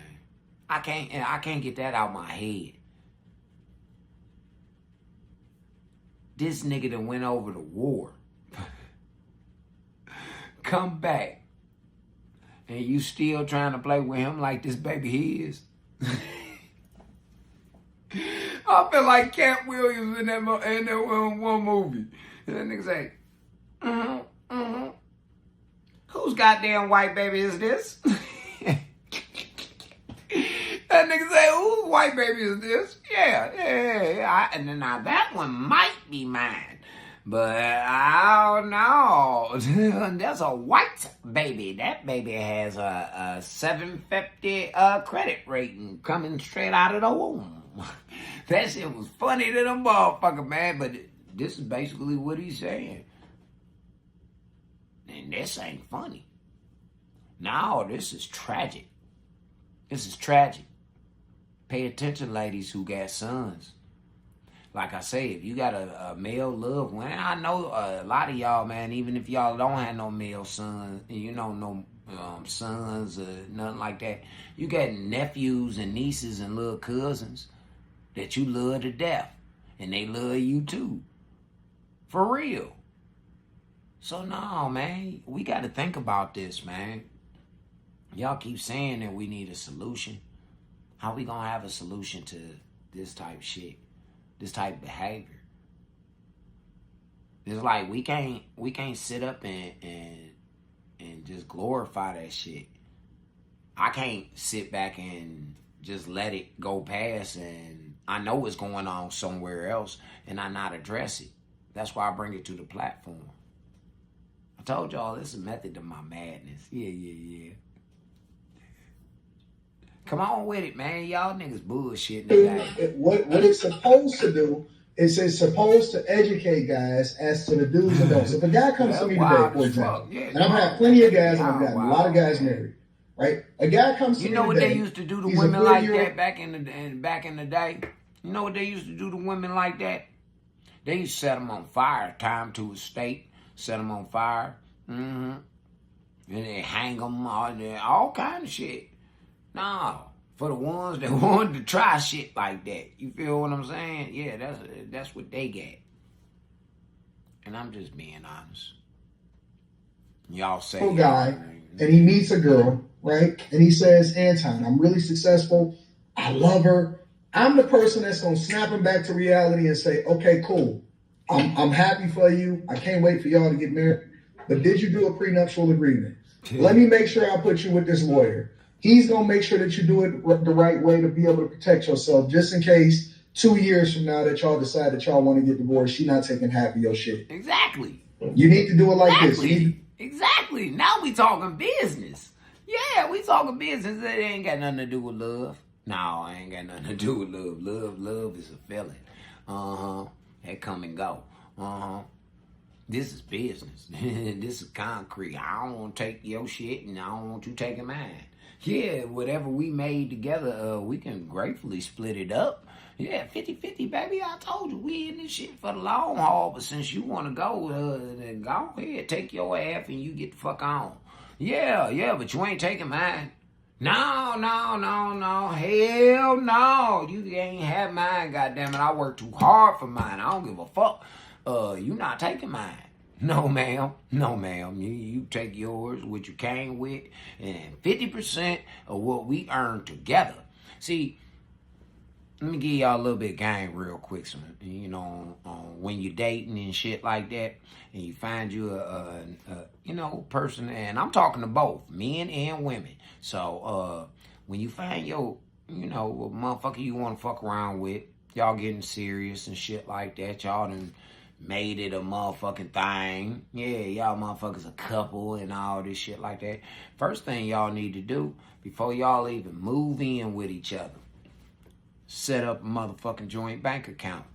I can't get that out my head. This nigga that went over to war. Come back. And you still trying to play with him like this baby his? I feel like Cat Williams in that one movie. And that nigga say, whose goddamn white baby is this? That nigga say, whose white baby is this? Yeah. And then now that one might be mine. But I don't know. That's a white baby. That baby has a 750 credit rating coming straight out of the womb. That shit was funny to them motherfucker, man. But this is basically what he's saying. And this ain't funny. No, this is tragic. This is tragic. Pay attention, ladies who got sons. Like I say, if you got a male loved one, I know a lot of y'all, man, even if y'all don't have no male sons, you know, no sons or nothing like that, you got nephews and nieces and little cousins that you love to death. And they love you too. For real. So no, man, we got to think about this, man. Y'all keep saying that we need a solution. How we gonna have a solution to this type shit? This type of behavior? It's like we can't sit up and just glorify that shit. I can't sit back and just let it go past, and I know what's going on somewhere else and I not address it. That's why I bring it to the platform. I told y'all this is method to my madness. Yeah. Come on with it, man. Y'all niggas bullshitting today. What it's supposed to do is it's supposed to educate guys as to the do's and don'ts. If a guy comes to me today, for example, and I've had plenty of guys and I've gotten a lot of guys married, right? A guy comes to me today. You know what they used to do to women like that back in the day? You know what they used to do to women like that? They used to set them on fire, tie them to a stake, set them on fire, and they hang them, all kind of shit. No, for the ones that wanted to try shit like that. You feel what I'm saying? Yeah, that's what they get. And I'm just being honest. Y'all say guy, and he meets a girl, right? And he says, Anton, I'm really successful. I love her. I'm the person that's gonna snap him back to reality and say, okay, cool. I'm happy for you. I can't wait for y'all to get married. But did you do a prenuptial agreement? Let me make sure I put you with this lawyer. He's going to make sure that you do it the right way to be able to protect yourself, just in case 2 years from now that y'all decide that y'all want to get divorced, she's not taking half of your shit. Exactly. You need to do it like this. Exactly. Now we talking business. Yeah, we talking business. It ain't got nothing to do with love. No, it ain't got nothing to do with love. Love is a feeling. That come and go. This is business. This is concrete. I don't want to take your shit and I don't want you taking mine. Yeah, whatever we made together, we can gratefully split it up. Yeah, 50-50, baby. I told you, we in this shit for the long haul. But since you want to go, then go ahead. Take your ass and you get the fuck on. Yeah, but you ain't taking mine. No. Hell no. You ain't have mine, goddammit. I work too hard for mine. I don't give a fuck. You not taking mine. No, ma'am. You take yours, what you came with, and 50% of what we earned together. See, let me give y'all a little bit of game real quick. So, you know, when you're dating and shit like that, and you find you a person, and I'm talking to both men and women. So, when you find your, a motherfucker you want to fuck around with, y'all getting serious and shit like that, y'all done made it a motherfucking thing. Yeah, y'all motherfuckers a couple and all this shit like that. First thing y'all need to do before y'all even move in with each other, set up a motherfucking joint bank account.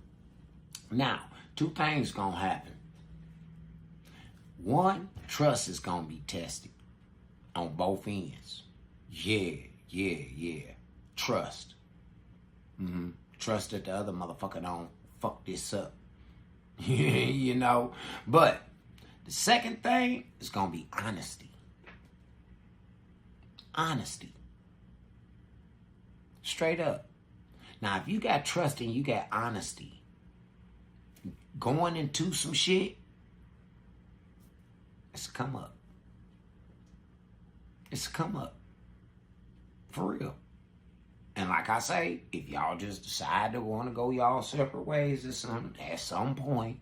Now, two things gonna happen. One, trust is gonna be tested on both ends. Yeah. Trust. Trust that the other motherfucker don't fuck this up. You know? But the second thing is going to be honesty. Honesty. Straight up. Now, if you got trust and you got honesty, going into some shit, it's a come up. It's a come up. For real. And like I say, if y'all just decide to want to go y'all separate ways or something, at some point,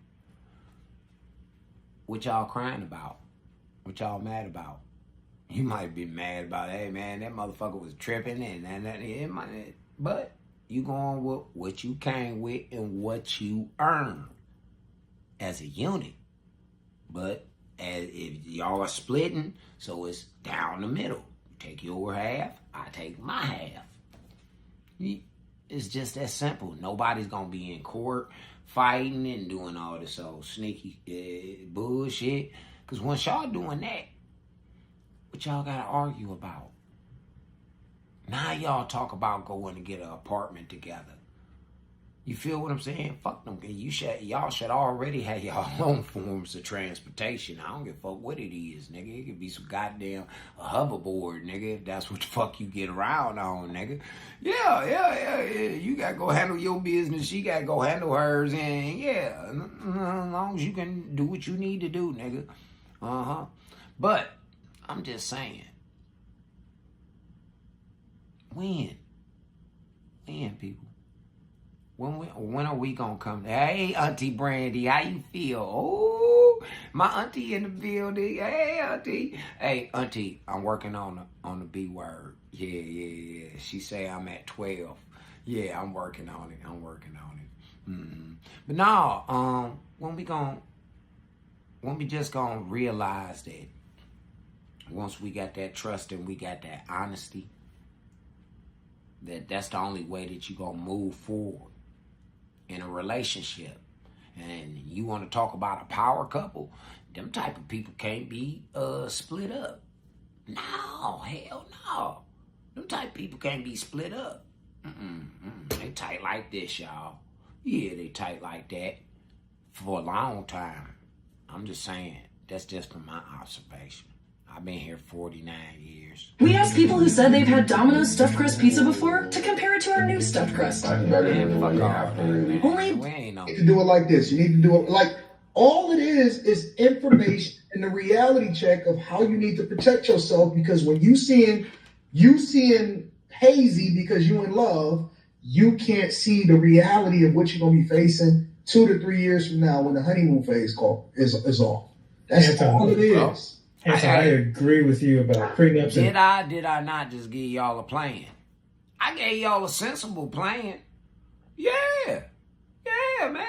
what y'all crying about? What y'all mad about? You might be mad about, hey man, that motherfucker was tripping but you going with what you came with and what you earned as a unit. But if y'all are splitting, so it's down the middle. You take your half, I take my half. It's just that simple. Nobody's gonna be in court fighting and doing all this old sneaky bullshit. Because once y'all doing that, what y'all gotta argue about? Now y'all talk about going to get an apartment together. You feel what I'm saying? Fuck them. Y'all should already have y'all own forms of transportation. I don't give a fuck what it is, nigga. It could be some goddamn hoverboard, nigga, if that's what the fuck you get around on, nigga. Yeah. You gotta go handle your business. She gotta go handle hers. And yeah, as long as you can do what you need to do, nigga. But I'm just saying. When, people? When are we gonna come? Hey, Auntie Brandy, how you feel? Oh, my auntie in the building. Hey, Auntie. Hey, Auntie, I'm working on the B word. Yeah. She say I'm at 12. Yeah, I'm working on it. Mm-hmm. But no, when we just gonna realize that once we got that trust and we got that honesty, that's the only way that you gonna move forward in a relationship. And you want to talk about a power couple, them type of people can't be split up. No, hell no. Them type of people can't be split up. They tight like this, y'all. Yeah, they tight like that for a long time. I'm just saying, that's just from my observation. I've been here 49 years. We asked people who said they've had Domino's stuffed crust pizza before to compare it to our new stuffed crust. Man, fuck off, man. Only We ain't no. You need to do it like this. You need to do it like all it is information and the reality check of how you need to protect yourself. Because when you seeing hazy because you in love, you can't see the reality of what you're gonna be facing 2 to 3 years from now when the honeymoon phase is off. That's all it is. I agree with you about prenups. Did I not just give y'all a plan? I gave y'all a sensible plan. Yeah, man.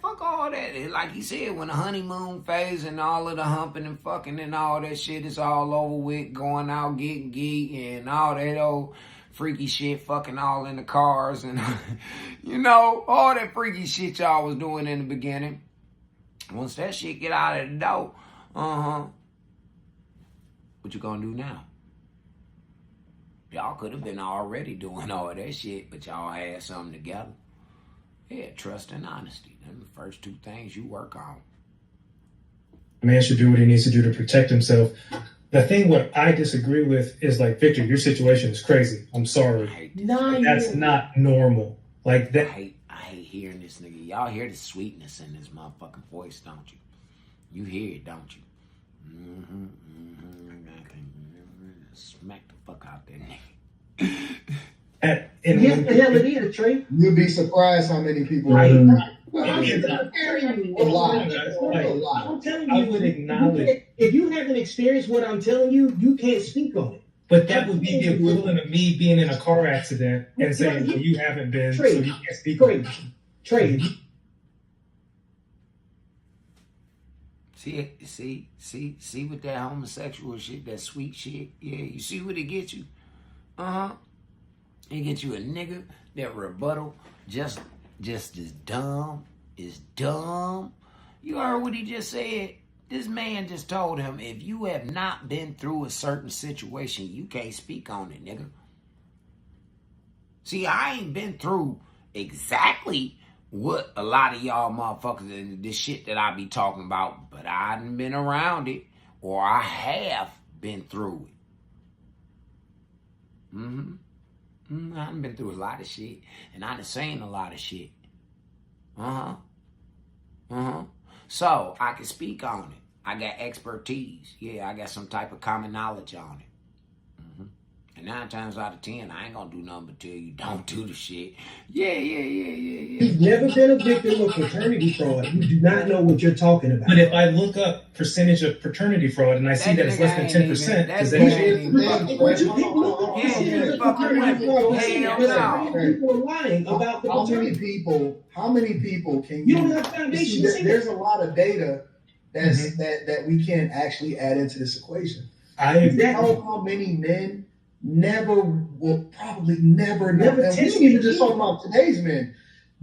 Fuck all that. Like he said, when the honeymoon phase and all of the humping and fucking and all that shit is all over with, going out getting geek and all that old freaky shit, fucking all in the cars and all that freaky shit y'all was doing in the beginning. Once that shit get out of the door, what you gonna do now? Y'all could have been already doing all that shit, but y'all had something together. Yeah, trust and honesty. Them the first two things you work on. A man should do what he needs to do to protect himself. The thing what I disagree with is like, Victor, your situation is crazy. I'm sorry. That's not normal. Like that. I hate hearing this nigga. Y'all hear the sweetness in this motherfucking voice, don't you? You hear it, don't you? Smack the fuck out that nigga. Yes, the hell it is, Trey. You'll be surprised how many people. Right. Well, I'm telling you, a lot. I'm telling I you, would acknowledge. if you haven't experienced what I'm telling you, you can't speak on it. But that would be the equivalent of me being in a car accident and saying, well, you haven't been, Trey, so you can't speak on it. Trey. See with that homosexual shit, that sweet shit. Yeah, you see what it gets you? It gets you a nigga that rebuttal just is dumb. You heard what he just said? This man just told him, if you have not been through a certain situation, you can't speak on it, nigga. See, I ain't been through exactly what a lot of y'all motherfuckers and this shit that I be talking about, but I done been around it, or I have been through it. I done been through a lot of shit, and I done seen a lot of shit. So I can speak on it. I got expertise. Yeah, I got some type of common knowledge on it. And 9 times out of 10, I ain't gonna do nothing but tell you don't do the shit. Yeah. You've never been a victim of fraternity fraud. You do not know what you're talking about. But if I look up percentage of fraternity fraud and I see that it's less than 10%, does that change? People are lying about the fraternity. How many people can you don't have foundation? There's a lot of data that we can't actually add into this equation. I know how many men will probably never. And we ain't even just talking about today's men.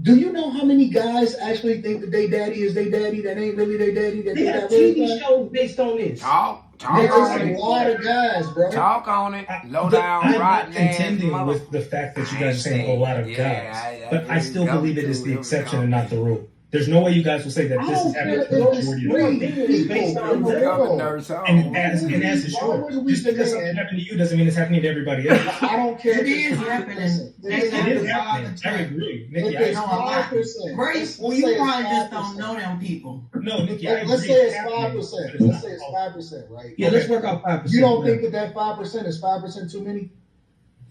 Do you know how many guys actually think that their daddy is their daddy that ain't really their daddy? They got TV shows based on this. Talk There's on a it. lot of guys, bro. Talk on it. Low down, I'm not rotten ass contending with the fact that you guys are saying a lot of guys, but I still believe it is the exception and not the rule. There's no way you guys will say that this is happening to the majority of the and as it should. Just because something happened to you doesn't mean it's happening to everybody else. I don't care. It is happening. It is happening. I agree. Nikki, I agree. Grace, well, you probably just don't know them people. No, Nikki, I agree. Let's say it's 5%. Let's say it's 5%, right? Yeah, let's work out 5%. You don't think that 5% is 5% too many?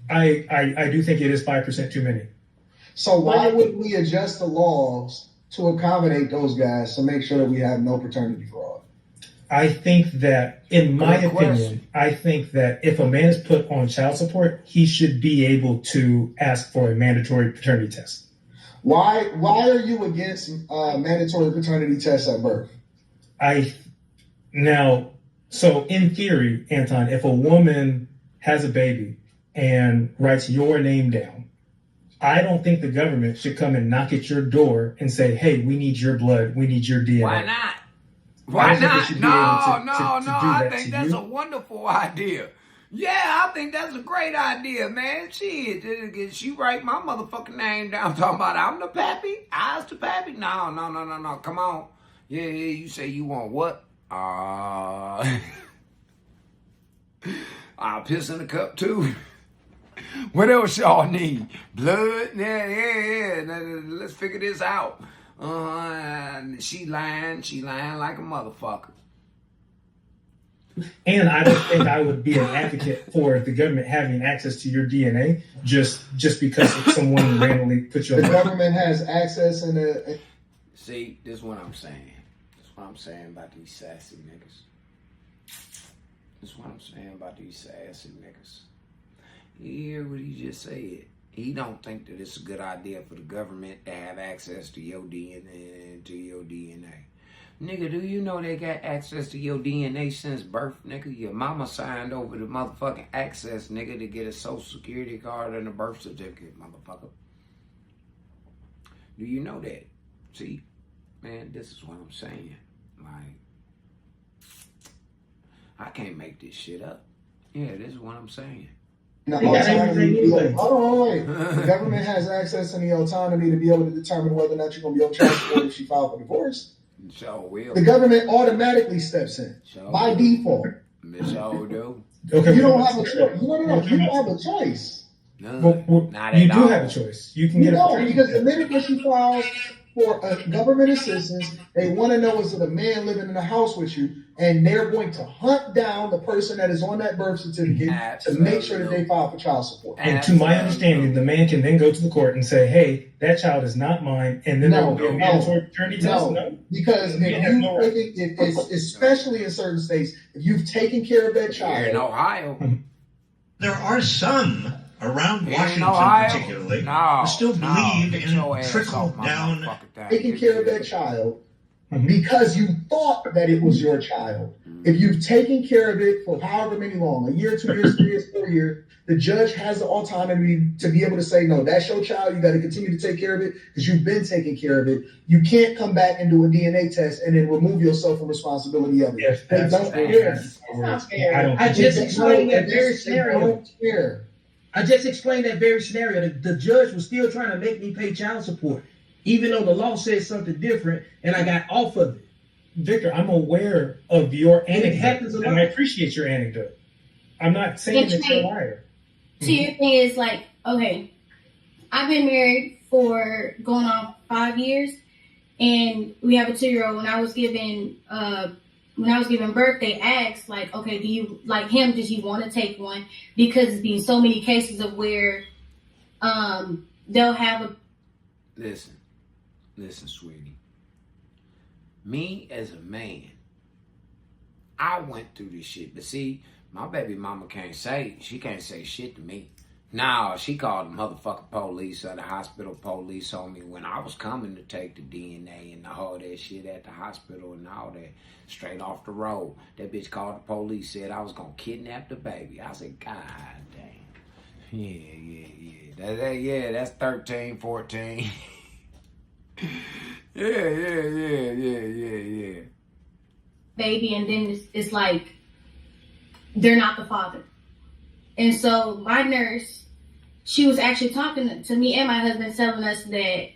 I do think it is 5% too many. So why wouldn't we adjust the laws to accommodate those guys to make sure that we have no fraternity fraud? I think that, in my opinion, I think that if a man is put on child support, he should be able to ask for a mandatory paternity test. Why are you against mandatory paternity tests at birth? So in theory, Anton, if a woman has a baby and writes your name down, I don't think the government should come and knock at your door and say, hey, we need your blood, we need your DNA. Why not? Why not? No. I think that's a wonderful idea. Yeah, I think that's a great idea, man. Shit, she write my motherfucking name down talking about I'm the pappy? I's the pappy? No. Come on. Yeah, you say you want what? I'll piss in the cup too. What else y'all need? Blood? Yeah. Let's figure this out. She lying like a motherfucker. And I don't think I would be an advocate for the government having access to your DNA just because someone randomly put you on. The government has access and See, this is what I'm saying. This is what I'm saying about these sassy niggas. You hear what he just said? He don't think that it's a good idea for the government to have access to your DNA. Nigga, do you know they got access to your DNA since birth, nigga? Your mama signed over the motherfucking access, nigga, to get a social security card and a birth certificate, motherfucker. Do you know that? See, man, this is what I'm saying. Like, I can't make this shit up. Yeah, this is what I'm saying. Hold on. The government has access and the autonomy to be able to determine whether or not you're going to be able to transport if she filed for divorce. Sure will. The government automatically steps in by default. Sure do. Okay, you don't have a choice. No. You don't have a choice. You do have a choice. You can get a because the minute that she files for government assistance, they want to know is it a man living in the house with you, and they're going to hunt down the person that is on that birth certificate to make sure that they file for child support. And to my understanding, the man can then go to the court and say, hey, that child is not mine, and then there will be a mandatory paternity test. Because especially in certain states, if you've taken care of that child. In Ohio. There are some around Washington particularly who still believe in trickle-down. Taking care of that child because you thought that it was your child. If you've taken care of it for however many long, a year, 2 years, 3 years, 4 years, the judge has the autonomy to be able to say, no, that's your child. You got to continue to take care of it because you've been taking care of it. You can't come back and do a DNA test and then remove yourself from responsibility of it. Yes, they don't care. I just explained that very scenario. I just explained that very scenario. The judge was still trying to make me pay child support, even though the law says something different, and I got off of it. Victor, I'm aware of your And it anecdote, happens a lot. and I appreciate your anecdote. I'm not saying that you're a liar. So your thing is like, okay, I've been married for going on 5 years, and we have a 2-year-old. When I was giving birth, they asked like, okay, do you like him? Does he want to take one? Because it's been so many cases of where they'll have a. Listen, sweetie. Me as a man, I went through this shit. But see, my baby mama can't say shit to me. No, she called the motherfucking police or the hospital police on me when I was coming to take the DNA and all that shit at the hospital and all that. Straight off the road. That bitch called the police, said I was going to kidnap the baby. I said, God damn. Yeah. That's 13, 14. Yeah. Baby, and then it's like they're not the father. And so my nurse, she was actually talking to me and my husband, telling us that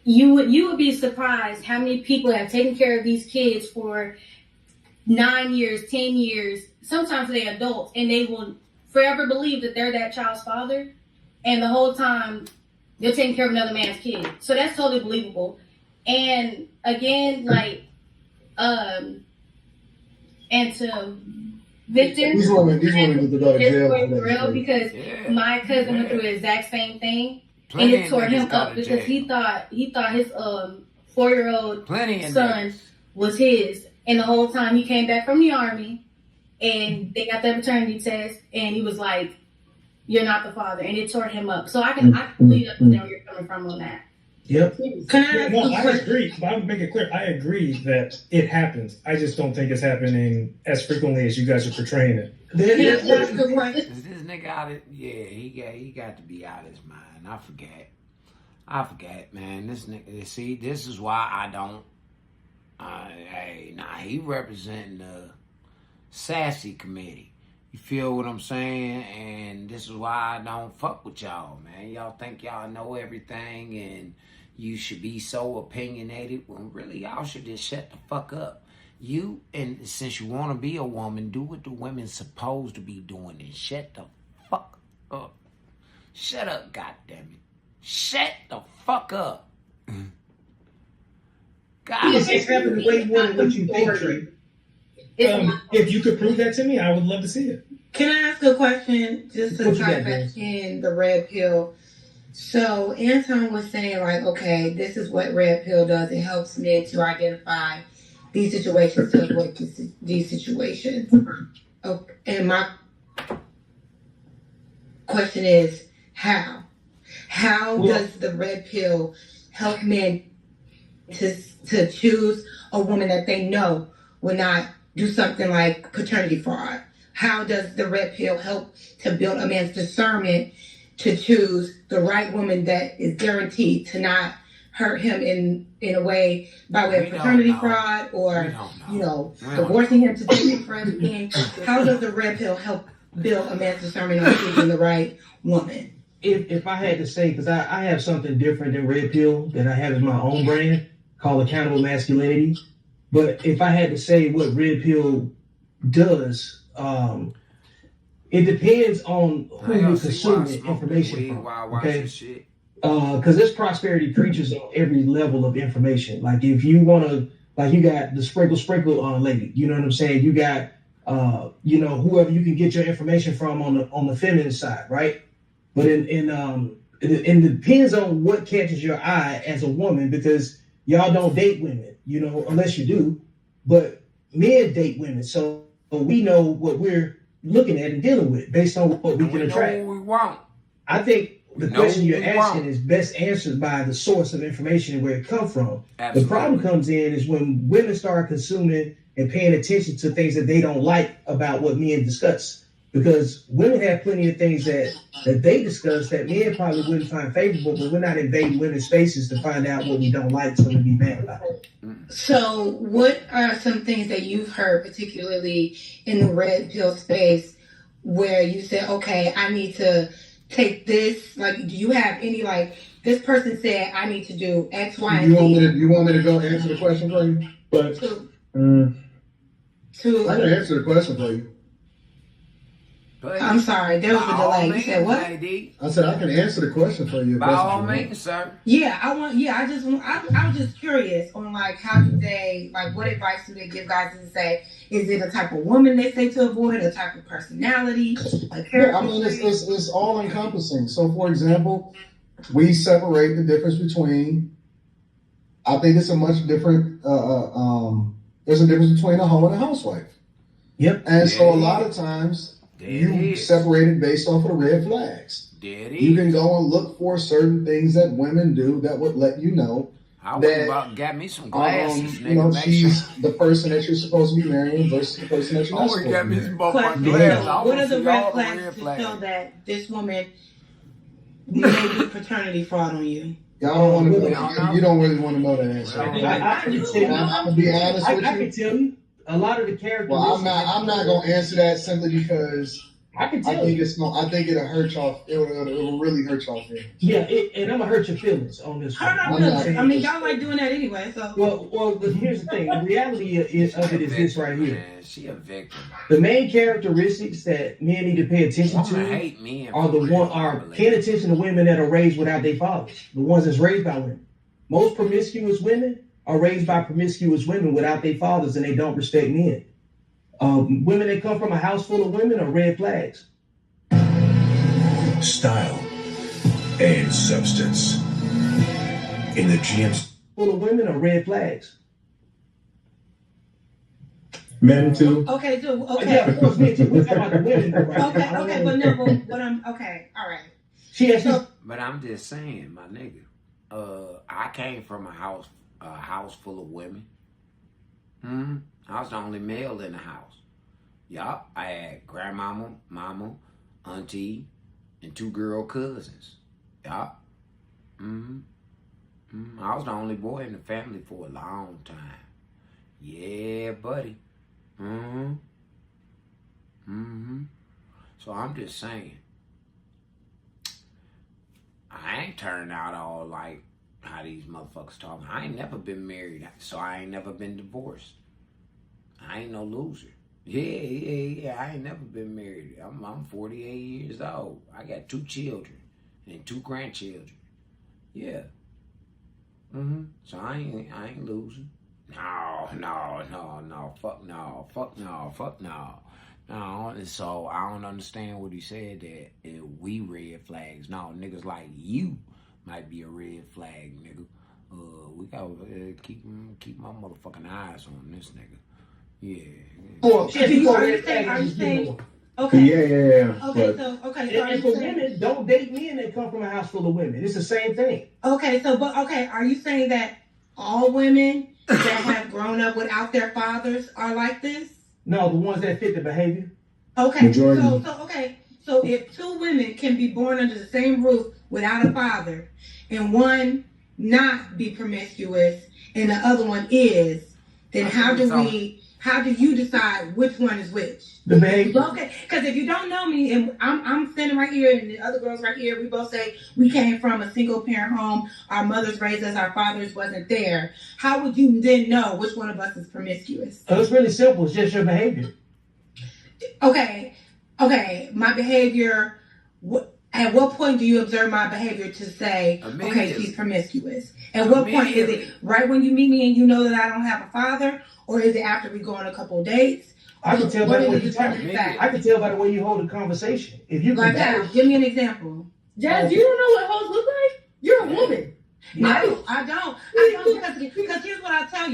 you would be surprised how many people have taken care of these kids for 9 years, 10 years, sometimes they're adults, and they will forever believe that they're that child's father, and the whole time they're taking care of another man's kid. So that's totally believable. And again, like, and to Victor, these women need to go to jail for real, because my cousin went through the exact same thing, and it tore him up because he thought his 4-year-old son was his, and the whole time he came back from the army, and they got the paternity test, and he was like, "You're not the father," and it tore him up. So I can completely understand where you're coming from on that. Yep. I agree. But I'm making it clear. I agree that it happens. I just don't think it's happening as frequently as you guys are portraying it. Is this nigga out of? Yeah, he got to be out of his mind. I forget, man. This nigga. See, this is why I don't. He representing the sassy committee. You feel what I'm saying? And this is why I don't fuck with y'all, man. Y'all think y'all know everything and you should be so opinionated when really y'all should just shut the fuck up. You, and since you want to be a woman, do what the women's supposed to be doing and shut the fuck up. Shut up, goddammit. Shut the fuck up. God. It's happening way more than what you think, Trey. If you could prove that to me, I would love to see it. Can I ask a question just to try back in the red pill? So Anton was saying like, okay, this is what red pill does. It helps men to identify these situations, to avoid these situations. Okay. And my question is, how? How does the red pill help men to choose a woman that they know will not do something like paternity fraud? How does the red pill help to build a man's discernment to choose the right woman that is guaranteed to not hurt him in a way by way of paternity fraud or divorcing him to take him for everything? How does the red pill help build a man's discernment on choosing the right woman? If I had to say, because I have something different than red pill that I have as my own brand called accountable masculinity. But if I had to say what red pill does, it depends on who you're consuming information from. Okay, because there's prosperity preachers on every level of information. Like if you want to, like you got the sprinkle lady. You know what I'm saying? You got whoever you can get your information from on the feminine side, right? But it depends on what catches your eye as a woman, because y'all don't date women, unless you do. But men date women, so we know what we're looking at and dealing with based on what we can attract. Know what we want. I think the question you're asking is best answered by the source of information and where it comes from. Absolutely. The problem comes in is when women start consuming and paying attention to things that they don't like about what men discuss. Because women have plenty of things that they discuss that men probably wouldn't find favorable, but we're not invading women's spaces to find out what we don't like so we be mad about it. So what are some things that you've heard, particularly in the red pill space, where you said, okay, I need to take this? Like, do you have any, like, this person said I need to do X, Y, and You Z? want me to go answer the question for you? But I can answer the question for you. I'm sorry, there was a delay. You said what? I said I can answer the question for you. By all means, sir. Yeah, I was just curious on like how do they, like, what advice do they give guys to say? Is it a type of woman they say to avoid, a type of personality, a character? Yeah, I mean it's all encompassing. So for example, we separate the difference between. I think it's a much different. There's a difference between a hoe and a housewife. Yep. And so a lot of times you separate it based off of the red flags. You can go and look for certain things that women do that would let you know that got me some glasses. you know, she's the person that you're supposed to be marrying versus the person that you're not supposed to be marrying. What are the red flags to show that this woman may be paternity fraud on you? Y'all don't want to know. You don't really want to know that answer. I'm gonna be honest with you. I can tell you a lot of the characters. Well, I'm not gonna answer that simply because I think it'll hurt y'all. It will really hurt y'all feelings. Yeah, and I'm gonna hurt your feelings on this one. I mean, y'all like doing that anyway. So well, here's the thing. The reality of it is this right here. Man, she a victim. The main characteristics that men need to pay attention to are paying attention to women that are raised without their fathers. The ones that's raised by women. Most promiscuous women are raised by promiscuous women without their fathers, and they don't respect men. Women that come from a house full of women are red flags. Style and substance. In the GM's full of women are red flags. Men too. Okay, so okay. Yeah, of course, men too. We're talking about the women, right? Okay, but no, but what I'm okay, all right. But I'm just saying, my nigga. I came from a house full of women. I was the only male in the house. Yup, I had grandmama, mama, auntie, and 2 girl cousins. Yup. I was the only boy in the family for a long time. Yeah, buddy. So I'm just saying, I ain't turned out all like how these motherfuckers talking. I ain't never been married, so I ain't never been divorced. I ain't no loser. Yeah. I ain't never been married. I'm 48 years old. I got 2 children and 2 grandchildren. Yeah. So I ain't losing. No. Fuck no. No, and so I don't understand what he said that we red flags. No, niggas like you might be a red flag, nigga. We gotta keep my motherfucking eyes on this nigga. Yeah. Well, are you saying? Okay. Yeah. Okay, so and for women, don't date men that come from a house full of women. It's the same thing. Okay, are you saying that all women that have grown up without their fathers are like this? No, the ones that fit the behavior. Okay, so if 2 women can be born under the same roof without a father, and one not be promiscuous and the other one is, then how do you decide which one is which? The behavior. Okay, because if you don't know me, and I'm standing right here, and the other girls right here, we both say we came from a single parent home. Our mothers raised us. Our fathers wasn't there. How would you then know which one of us is promiscuous? It's really simple. It's just your behavior. Okay. My behavior. At what point do you observe my behavior to say, okay, she's promiscuous? At what point is it? Right when you meet me and you know that I don't have a father, or is it after we go on a couple of dates? I can tell by the way you talk. I can tell by the way you hold a conversation. If you like that, give me an example. Jazz, you don't know what hoes look like? You're a woman. I don't because here's what I tell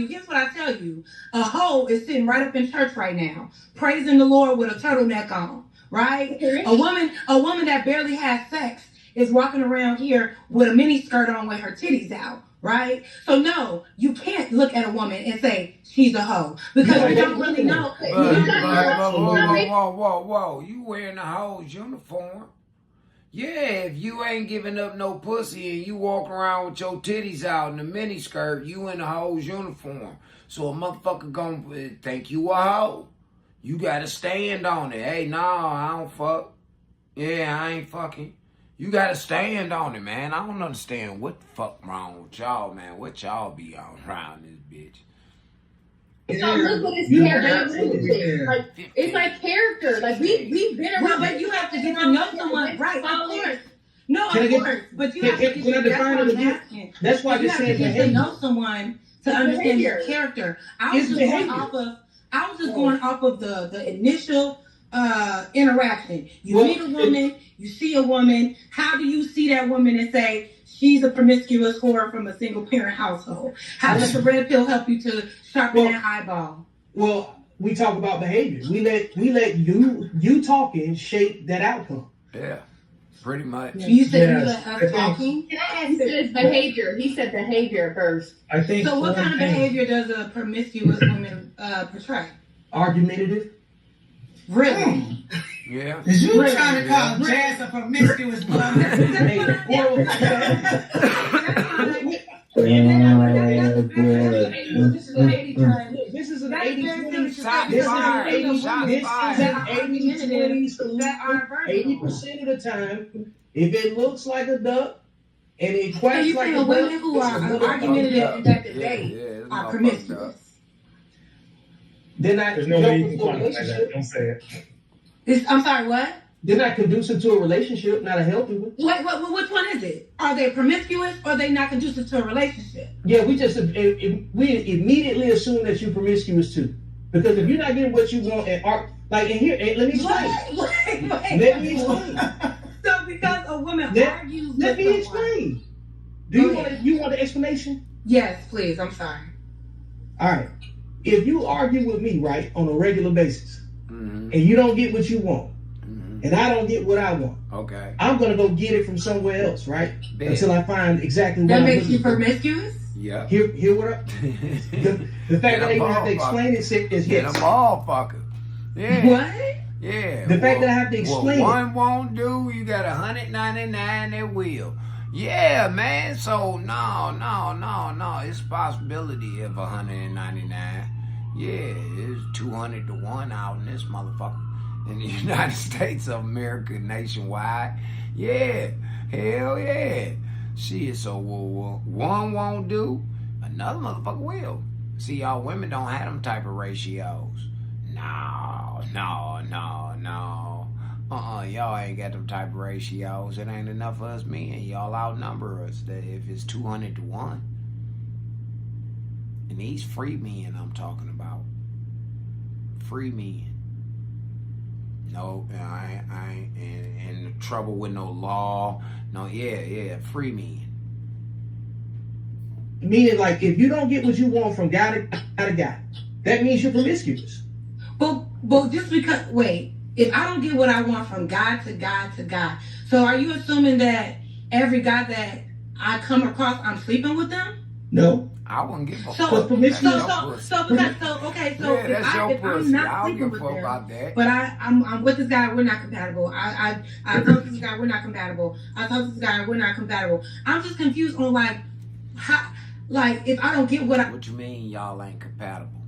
you. A hoe is sitting right up in church right now, praising the Lord with a turtleneck on, right? A woman that barely has sex is walking around here with a mini skirt on with her titties out, right? So no, you can't look at a woman and say she's a hoe because you don't really know. Whoa! You wearing a hoe's uniform? Yeah, if you ain't giving up no pussy and you walk around with your titties out in a mini skirt, you in a hoe's uniform. So a motherfucker gonna think you a hoe. You gotta stand on it. Hey, no, I don't fuck. Yeah, I ain't fucking. You gotta stand on it, man. I don't understand what the fuck wrong with y'all, man. What y'all be on around this bitch? So look what it's character. Like it's like character. Like we've been around. Well, but you have to get to know someone, right? Of course. No, of course. But you have to get to know. That's why you said to know someone to understand their character. I was just going off of the initial interaction. You meet a woman, you see a woman. How do you see that woman and say she's a promiscuous whore from a single parent household? How does the red pill help you to sharpen that eyeball? Well, we talk about behavior. We let you talking shape that outcome. Yeah, pretty much. You said you let us talking. Can I ask this behavior? He said behavior first. I think. So, what kind of behavior does a promiscuous woman portray? Argumentative. Really? Yeah. Is you trying to call Jazz a promiscuous woman? This is an 80-20 solution. This is an 80-20 solution. 80% of the time, if it looks like a duck and it quacks like a duck, women who are argumentative back in the day are promiscuous. They're not. There's no way you can quantify that. Don't say it. I'm sorry, what? They're not conducive to a relationship, not a healthy one. Which one is it? Are they promiscuous or are they not conducive to a relationship? Yeah, we immediately assume that you're promiscuous too. Because if you're not getting what you want let me explain. Let me explain. So because a woman argues let me explain. Do you want the explanation? Yes, please. I'm sorry. All right. If you argue with me, right, on a regular basis, and you don't get what you want, and I don't get what I want, okay, I'm gonna go get it from somewhere else, right? Until I find exactly what that I'm makes you for. Promiscuous. Yeah. Hear what the fact that I even have to explain it is yes. A motherfucker. Yeah. What? Yeah. The fact that I have to explain one won't do, you got 199 that will. Yeah, man. So no. It's a possibility of 199. Yeah, it's 200 to 1 out in this motherfucker. In the United States of America, nationwide. Yeah. Hell yeah. Shit, so one won't do, another motherfucker will. See, y'all women don't have them type of ratios. No. Y'all ain't got them type of ratios. It ain't enough for us men. Y'all outnumber us if it's 200 to 1. And these free men I'm talking about. Free men. No, I ain't in trouble with no law. No, free men. Meaning, like, if you don't get what you want from guy to guy, that means you're promiscuous. But just because, if I don't get what I want from guy to guy, so are you assuming that every guy that I come across, I'm sleeping with them? No. I wouldn't give a fuck. So if I'm not sleeping with them, but I'm with this guy, we're not compatible. I talk to this guy, we're not compatible. I talk to this guy, we're not compatible. I'm just confused on how, if I don't get what you mean y'all ain't compatible?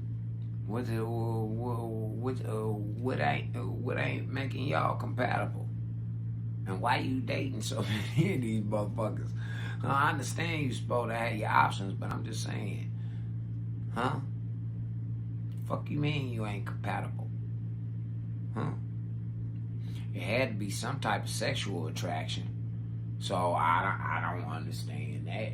What ain't making y'all compatible? And why you dating so many of these motherfuckers? I understand you're supposed to have your options, but I'm just saying, huh? Fuck you mean you ain't compatible? Huh? It had to be some type of sexual attraction. So I don't understand that.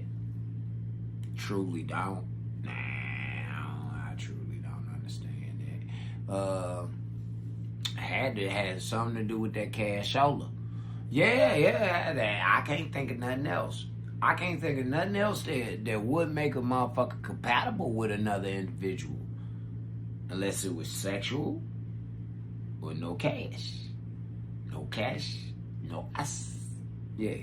Truly don't. I truly don't understand that. Had to have something to do with that cashola. Yeah. I can't think of nothing else. I can't think of nothing else that would make a motherfucker compatible with another individual. Unless it was sexual or no cash. No cash, no ass. Yeah.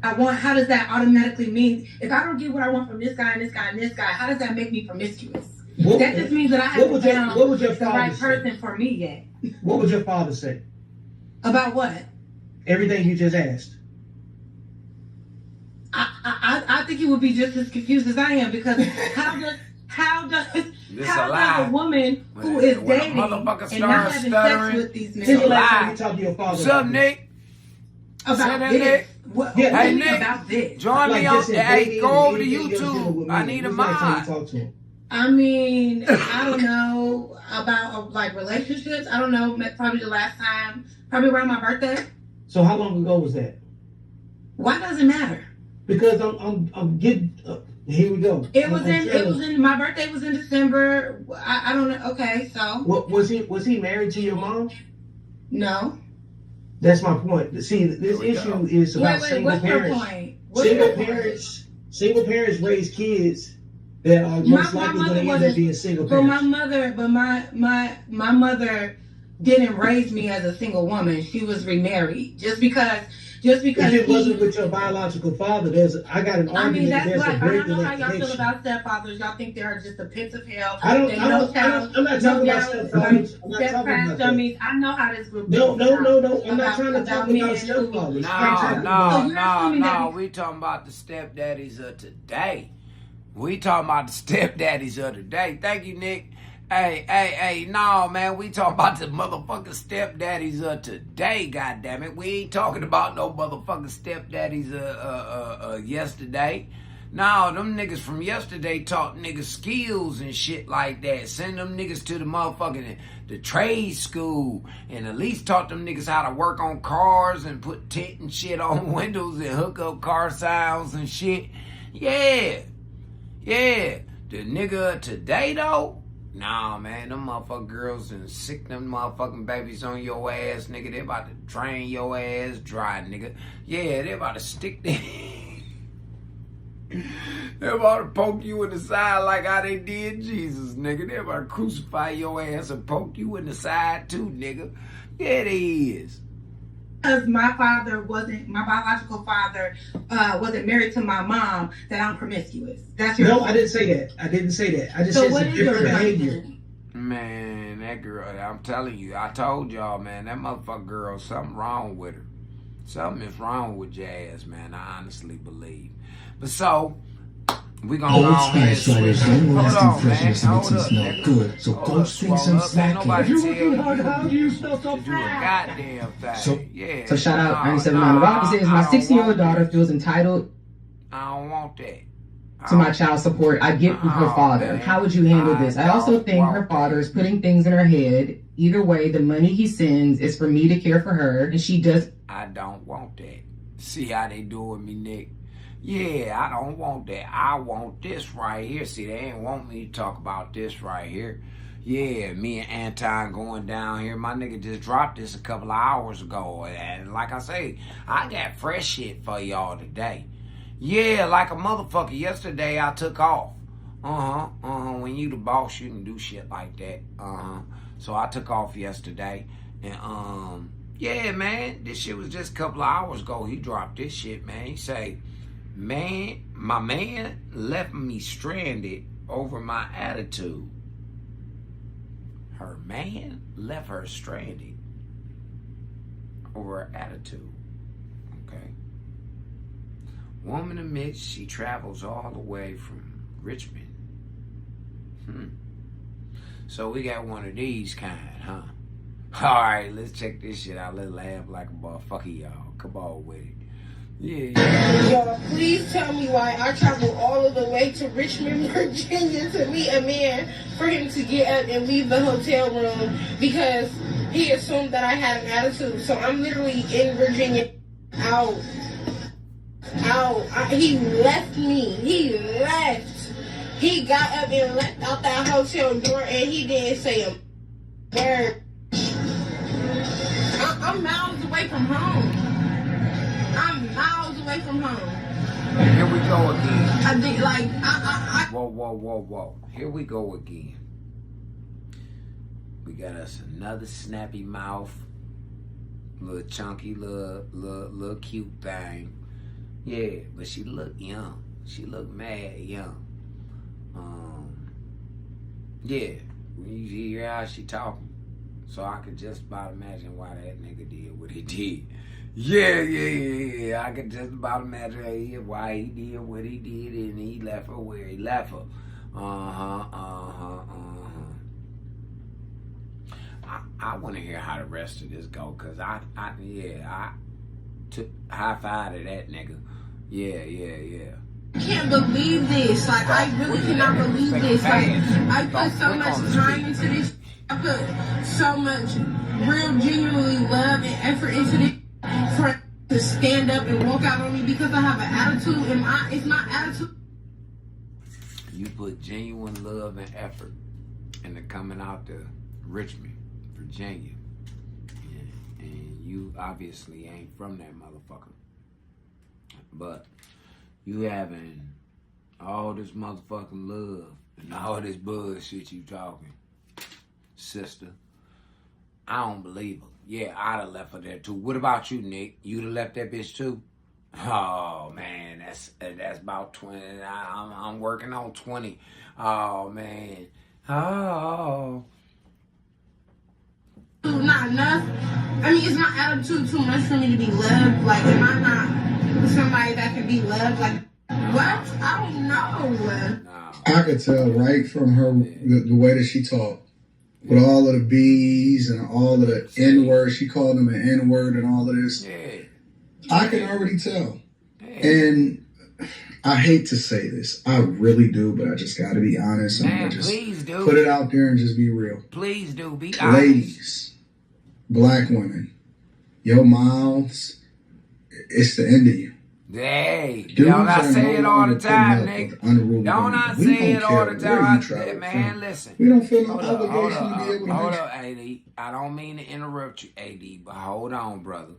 How does that automatically mean, if I don't get what I want from this guy and this guy and this guy, how does that make me promiscuous? That just means that I haven't found the right person for me yet. What would your father say? About what? Everything you just asked. I think he would be just as confused as I am, because how does a woman who is dating and not having sex with these men? Talk to your father. What's up, Nick? About this. What Hey, do you Nick, mean about this? join Like me on just in Hey, dating go and over to anything else dealing YouTube. with I men. need a When's the last time you mod. talked to him? I mean, I don't know about like relationships. I don't know. Probably the last time, probably around my birthday. So how long ago was that? Why does it matter? Because I'm getting. Here we go. It was in. My birthday was in December. I don't know. Okay, so. What was he married to your mom? No. That's my point. See, this issue is about single parents. What's your point? Single parents raise kids that are most likely going to end up being single parents. But my mother didn't raise me as a single woman. She was remarried. Just because if it wasn't with your biological father, I got an argument. I mean, that's there's like, a I break don't know in how y'all connection. feel about stepfathers. Y'all think they're just the pits of hell. I'm not talking about stepfathers. I'm not talking about that. I know how this group No. I'm not trying to talk about stepfathers. No. We talking about the stepdaddies of today. We talking about the stepdaddies of today. Thank you, Nick. Hey, no, man, we talking about the motherfucking stepdaddies of today, goddammit. We ain't talking about no motherfucking stepdaddies yesterday. No, them niggas from yesterday taught niggas skills and shit like that. Send them niggas to the motherfucking the trade school and at least taught them niggas how to work on cars and put tint and shit on windows and hook up car sounds and shit. Yeah. The nigga today, though, nah, man, them motherfucking girls and sick them motherfucking babies on your ass, nigga. They about to drain your ass dry, nigga. Yeah, they about to stick their... They about to poke you in the side like how they did Jesus, nigga. They about to crucify your ass and poke you in the side too, nigga. Yeah, they is. Because my biological father wasn't married to my mom, that I'm promiscuous. That's your point. I didn't say that. I just said it's a different behavior. Man, that girl, I'm telling you, I told y'all, man, that motherfucker girl, something wrong with her. Something is wrong with Jazz, man, I honestly believe. But so, we gonna go on and switch. Hold on, man. Hold up, nigga. Good, so go swing some slack. Nobody tell you to do a goddamn thing. So shout out 97 Rob says my 6-year-old daughter feels entitled. I don't want that. To my child support. I get with her father. Man. How would you handle this? I also think her father is putting things in her head. Either way, the money he sends is for me to care for her, and she does. I don't want that. See how they doing me, Nick? Yeah, I don't want that. I want this right here. See, they ain't want me to talk about this right here. Yeah, me and Anton going down here. My nigga just dropped this a couple of hours ago. And like I say, I got fresh shit for y'all today. Yeah, like a motherfucker. Yesterday I took off. When you the boss, you can do shit like that. So I took off yesterday. And yeah, man, this shit was just a couple of hours ago. He dropped this shit, man. He say, man, my man left me stranded over my attitude. Her man left her stranded over her attitude. Okay. Woman admits she travels all the way from Richmond. So we got one of these kind, huh? All right, let's check this shit out. Let's laugh like a motherfucker, y'all. Come on with it. Yeah. Y'all, please tell me why I traveled all of the way to Richmond, Virginia to meet a man for him to get up and leave the hotel room because he assumed that I had an attitude. So I'm literally in Virginia out. He left me. He left. He got up and left out that hotel door and he didn't say a word. I'm miles away from home. I'm miles away from home. Here we go again. I think, like, Whoa. Here we go again. We got us another snappy mouth, little chunky, little cute thing. Yeah, but she look young. She look mad young. Yeah, when you hear how she talking, so I could just about imagine why that nigga did what he did. Yeah. I could just about imagine why he did what he did and he left her where he left her. I want to hear how the rest of this go, cause High five to that nigga. Yeah. I can't believe this. Like, I really cannot believe this. Like, I put so much time into this. I put so much real, genuinely love and effort into this for him to stand up and walk out on me because I have an attitude, and it's my attitude. You put genuine love and effort into coming out to Richmond, Virginia. And you obviously ain't from that motherfucker. But you having all this motherfucking love and all this bullshit you talking, sister. I don't believe her. Yeah, I'd have left her there too. What about you, Nick? You'd have left that bitch too? Oh man, that's about 20. I'm working on 20. Oh man. Oh. Not enough. I mean, is my attitude too much for me to be loved? Like, am I not somebody that can be loved? Like, what? I don't know. I could tell right from her the way that she talked. With all of the B's and all of the N-words, she called them an N-word and all of this. Yeah. I can already tell. And I hate to say this. I really do, but I just got to be honest. I'm going to just put it out there and just be real. Please do. Be honest. Ladies, black women, your mouths, it's the end of you. Hey, don't I say it all the time, Nick? Don't I say it all the time? Man, listen. We don't feel no obligation to be able to hold up, AD. I don't mean to interrupt you, AD, but hold on, brother.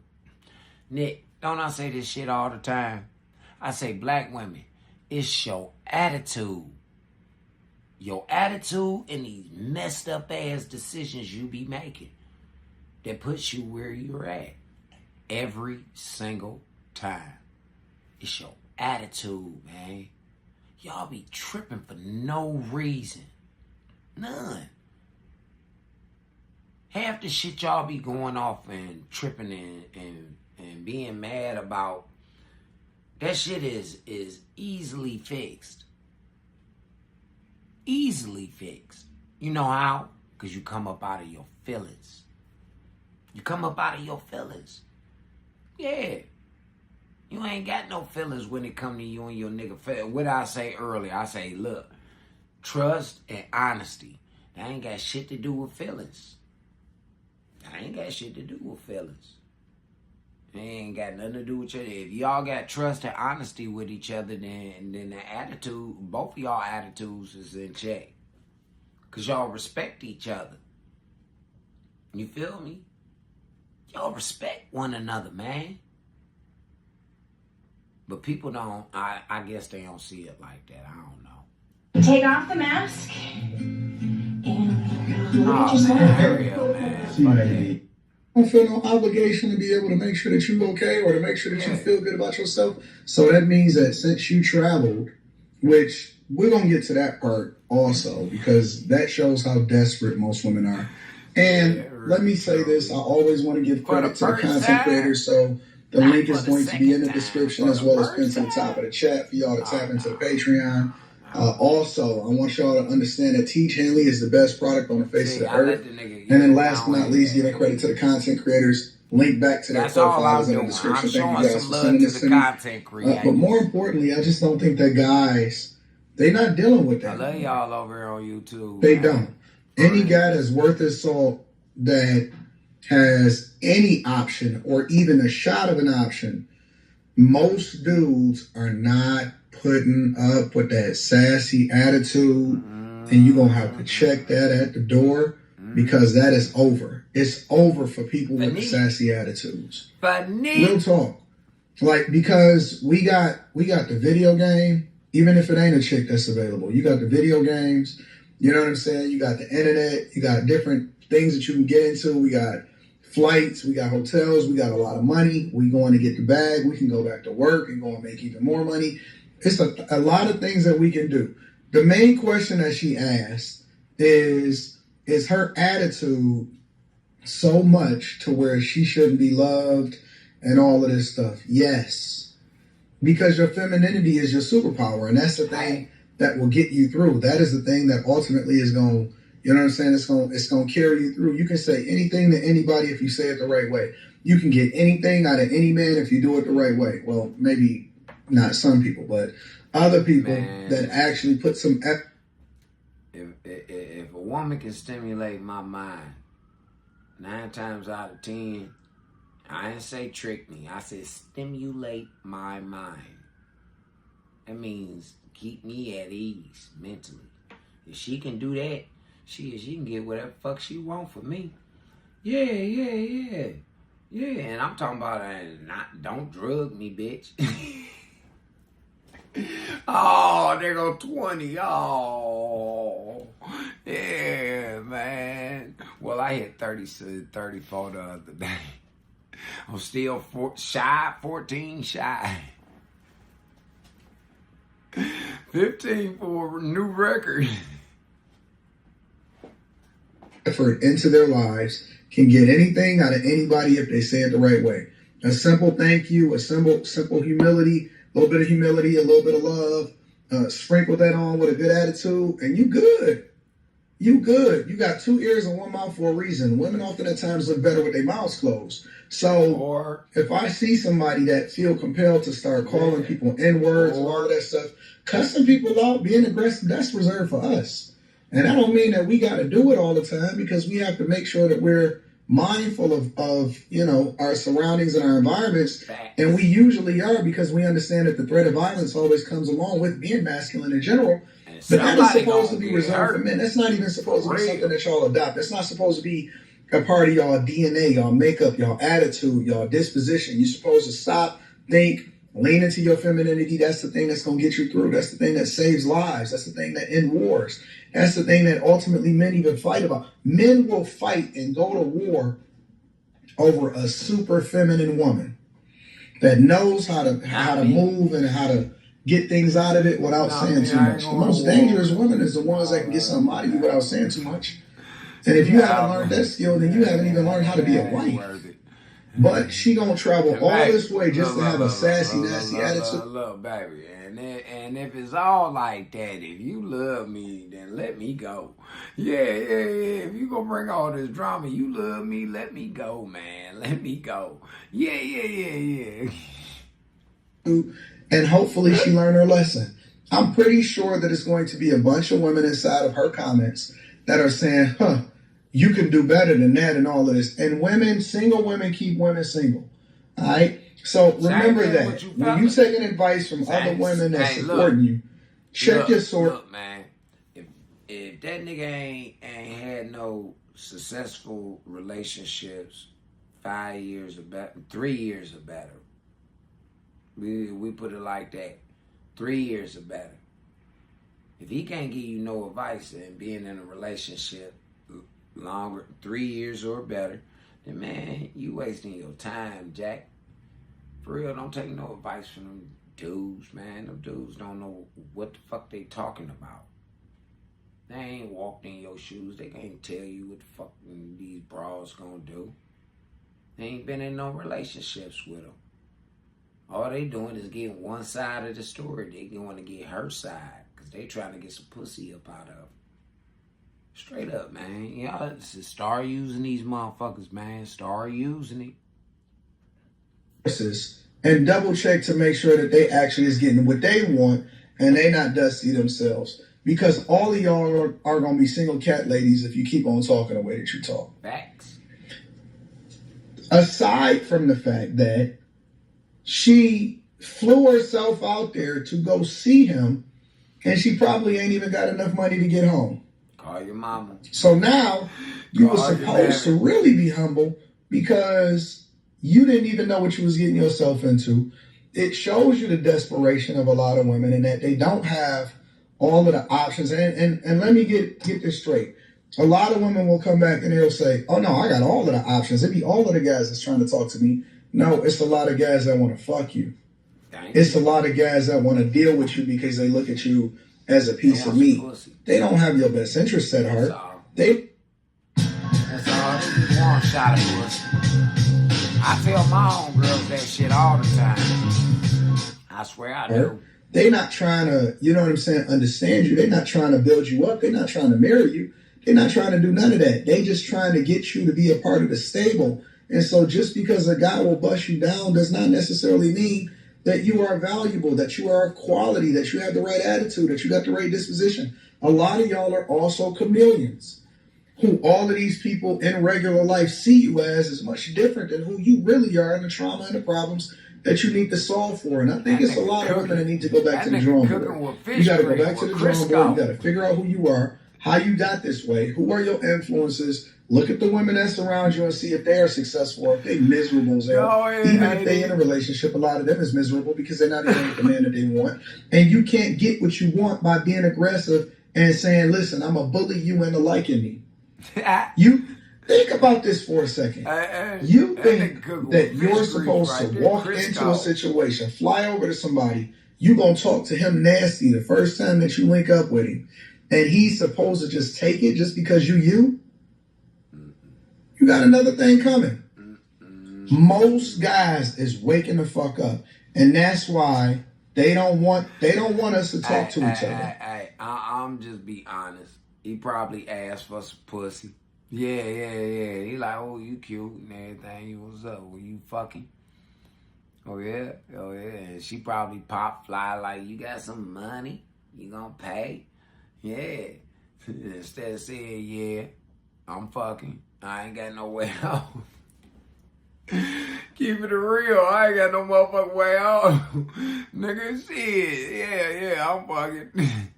Nick, don't I say this shit all the time? I say, black women, it's your attitude. Your attitude and these messed up ass decisions you be making that puts you where you're at every single time. It's your attitude, man. Y'all be tripping for no reason. None. Half the shit y'all be going off and tripping and being mad about, that shit is easily fixed. Easily fixed. You know how? Because you come up out of your feelings. You come up out of your feelings. Yeah. You ain't got no feelings when it come to you and your nigga. What I say earlier, I say, look, trust and honesty. That ain't got shit to do with feelings. That ain't got shit to do with feelings. It ain't got nothing to do with you. If y'all got trust and honesty with each other, then the attitude, both of y'all attitudes is in check. Because y'all respect each other. You feel me? Y'all respect one another, man. But people don't, I guess they don't see it like that. I don't know. Take off the mask and look at yourself. I don't feel no obligation to be able to make sure that you're okay or to make sure that you feel good about yourself. So that means that since you traveled, which we're going to get to that part also, because that shows how desperate most women are. And let me say this, I always want to give credit to the content creators, so the link is going to be in the description as well as pinned to the top of the chat for y'all to tap into the Patreon. Also, I want y'all to understand that Teach Henley is the best product on the face of the earth. And then last but not least, giving credit to the content creators. Link back to their profiles in the description. Thank you guys for sending this to me. But more importantly, I just don't think that guys, they not dealing with that. I love y'all over here on YouTube. They don't. Any guy that's worth his salt that has any option or even a shot of an option, most dudes are not putting up with that sassy attitude, and you're going to have to check that at the door because that is over. It's over for people with the sassy attitudes. Real talk. Like, because we got the video game, even if it ain't a chick that's available. You got the video games, you know what I'm saying? You got the internet, you got different things that you can get into. We got flights, we got hotels, we got a lot of money. We going to get the bag, we can go back to work and go and make even more money. It's a lot of things that we can do. The main question that she asked is her attitude so much to where she shouldn't be loved and all of this stuff? Yes. Because your femininity is your superpower, and that's the thing that will get you through. That is the thing that ultimately is going to, you know what I'm saying? It's going to carry you through. You can say anything to anybody if you say it the right way. you can get anything out of any man if you do it the right way. Well, maybe not some people, but other people that actually put some effort. If a woman can stimulate my mind, 9 times out of 10, I didn't say trick me. I said stimulate my mind. That means keep me at ease mentally. If she can do that, she can get whatever fuck she want from me. Yeah. And I'm talking about don't drug me, bitch. Oh, there go 20. Oh, yeah, man. Well, I hit 34 the other day. I'm still 14 shy. 15 for a new record. Effort into their lives can get anything out of anybody if they say it the right way. A simple thank you, a simple humility, a little bit of humility, a little bit of love, sprinkle that on with a good attitude, and you good. You good. You got 2 ears and 1 mouth for a reason. Women often at times look better with their mouths closed. So if I see somebody that feel compelled to start calling people N-words and all of that stuff, cussing people out, being aggressive, that's reserved for us. And I don't mean that we got to do it all the time, because we have to make sure that we're mindful of our surroundings and our environments. And we usually are, because we understand that the threat of violence always comes along with being masculine in general. But that is supposed to be reserved for men. That's not even supposed to be something that y'all adopt. That's not supposed to be a part of y'all DNA, y'all makeup, y'all attitude, y'all disposition. You're supposed to stop, think, lean into your femininity. That's the thing that's going to get you through. That's the thing that saves lives. That's the thing that ends wars. That's the thing that ultimately men even fight about. Men will fight and go to war over a super feminine woman that knows how to move and how to get things out of it without saying too much. The most dangerous women is the ones that can get something out of you without saying too much. And if you haven't learned that skill, then you haven't even learned how to be a wife. But she gonna travel all this way just to have a sassy, nasty attitude. Look, baby, and if it's all like that, if you love me, then let me go. Yeah. If you gonna bring all this drama, you love me, let me go, man. Let me go. Yeah. And hopefully she learned her lesson. I'm pretty sure that it's going to be a bunch of women inside of her comments that are saying, you can do better than that and all of this. And women, single women keep women single. All right? So remember that. When you taking advice from other women that supporting you, check your source. Look, man, if that nigga ain't had no successful relationships 5 years or better, 3 years or better, we put it like that, 3 years or better. If he can't give you no advice and being in a relationship longer, 3 years or better, then man, you wasting your time, Jack. For real, don't take no advice from them dudes, man. Them dudes don't know what the fuck they talking about. They ain't walked in your shoes. They can't tell you what the fuck these bras gonna do. They ain't been in no relationships with them. All they doing is getting one side of the story. They going to get her side because they trying to get some pussy up out of her. Straight up, man. Y'all start using these motherfuckers, man. Start using it. And double check to make sure that they actually is getting what they want and they not dusty themselves. Because all of y'all are going to be single cat ladies if you keep on talking the way that you talk. Facts. Aside from the fact that she flew herself out there to go see him and she probably ain't even got enough money to get home. Call your mama. So now you were supposed to really be humble because you didn't even know what you was getting yourself into. It shows you the desperation of a lot of women and that they don't have all of the options. And let me get this straight. A lot of women will come back and they'll say, oh no, I got all of the options. It'd be all of the guys that's trying to talk to me. No, it's a lot of guys that want to fuck you. It's a lot of guys that want to deal with you because they look at you as a piece of meat. They don't have your best interest at heart. That's all. They just want a shot of pussy. I tell my own girls that shit all the time. I swear I do. They're not trying to, you know what I'm saying, understand you. They're not trying to build you up. They're not trying to marry you. They're not trying to do none of that. They're just trying to get you to be a part of the stable And so just because a guy will bust you down does not necessarily mean that you are valuable, that you are of quality, that you have the right attitude, that you got the right disposition. A lot of y'all are also chameleons, who all of these people in regular life see you as is much different than who you really are, and the trauma and the problems that you need to solve for. And I think it's a lot of women that need to go back to the drawing board. You got to go back to the drawing board. You got to figure out who you are, how you got this way, who are your influences. Look at the women that surround you and see if they are successful or if they miserable. Even if they in a relationship, a lot of them is miserable because they're not even with the man that they want. And you can't get what you want by being aggressive and saying, listen, I'm going to bully you into liking me. You think about this for a second. You think that you're supposed to walk into a situation, fly over to somebody, you're going to talk to him nasty the first time that you link up with him, and he's supposed to just take it just because you? You got another thing coming. Most guys is waking the fuck up, and that's why they don't want us to talk to each other. I'm just be honest. He probably asked for some pussy. Yeah. He like, oh, you cute and everything. What's up? Were you fucking? Oh yeah. And she probably pop fly like, you got some money? You gonna pay? Yeah. Instead of saying, yeah, I'm fucking. I ain't got no way out. Keep it real. I ain't got no motherfucking way out. Nigga, shit. Yeah, I'm fucking.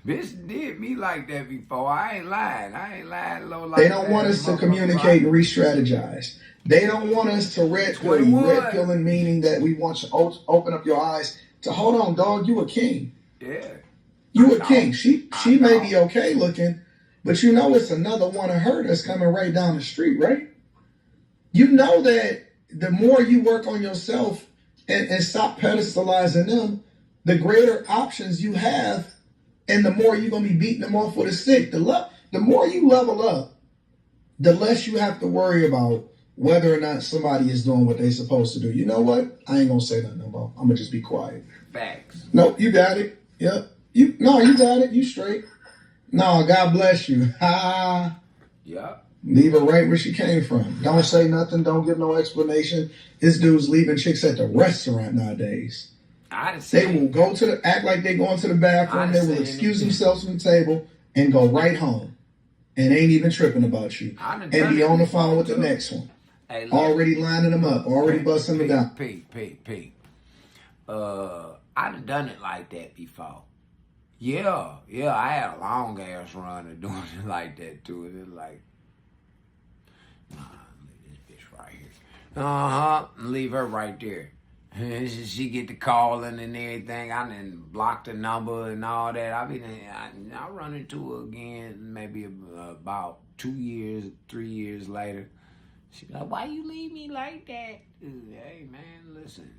Bitch did me like that before. I ain't lying. Low like they don't want us to communicate and re-strategize. They don't want us to red pill you. Red pilling meaning that we want you to open up your eyes to, hold on, dog, you a king. Yeah. You a king. She may be okay looking, but you know it's another one of her that's coming right down the street, right? You know that the more you work on yourself and stop pedestalizing them, the greater options you have, and the more you're going to be beating them off with a stick. The more you level up, the less you have to worry about whether or not somebody is doing what they're supposed to do. You know what? I ain't going to say nothing about it. I'm going to just be quiet. Facts. Nope, you got it. Yep. You got it. You straight. No, God bless you. Ha. Yep. Leave her right where she came from. Don't say nothing. Don't give no explanation. This dude's leaving chicks at the restaurant nowadays. They will act like they going to the bathroom. They will excuse themselves from the table and go right home, and ain't even tripping about you. And be on the phone with the next one. Hey, already lining them up. Already busting them down. Pete. I've done it like that before. Yeah. I had a long ass run of doing it like that too. It was like, nah, leave this bitch right here. Leave her right there. She get the calling and everything. I done blocked the number and all that. I run into her again maybe about 2 years, 3 years later. She like, why you leave me like that? Hey man, listen,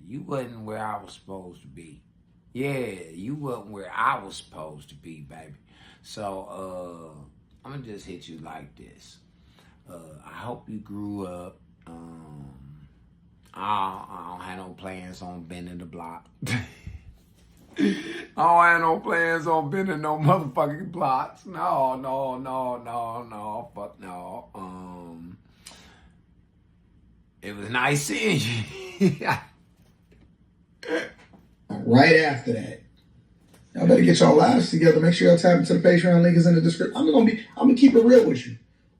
you wasn't where I was supposed to be. Yeah, you wasn't where I was supposed to be, baby. So I'm gonna just hit you like this. I hope you grew up. I don't have no plans on bending the block. I don't have no plans on bending no motherfucking blocks. No, fuck no. It was nice seeing you. Right after that, y'all better get y'all lives together. Make sure y'all tap into the Patreon. Link is in the description. I'm gonna keep it real with you.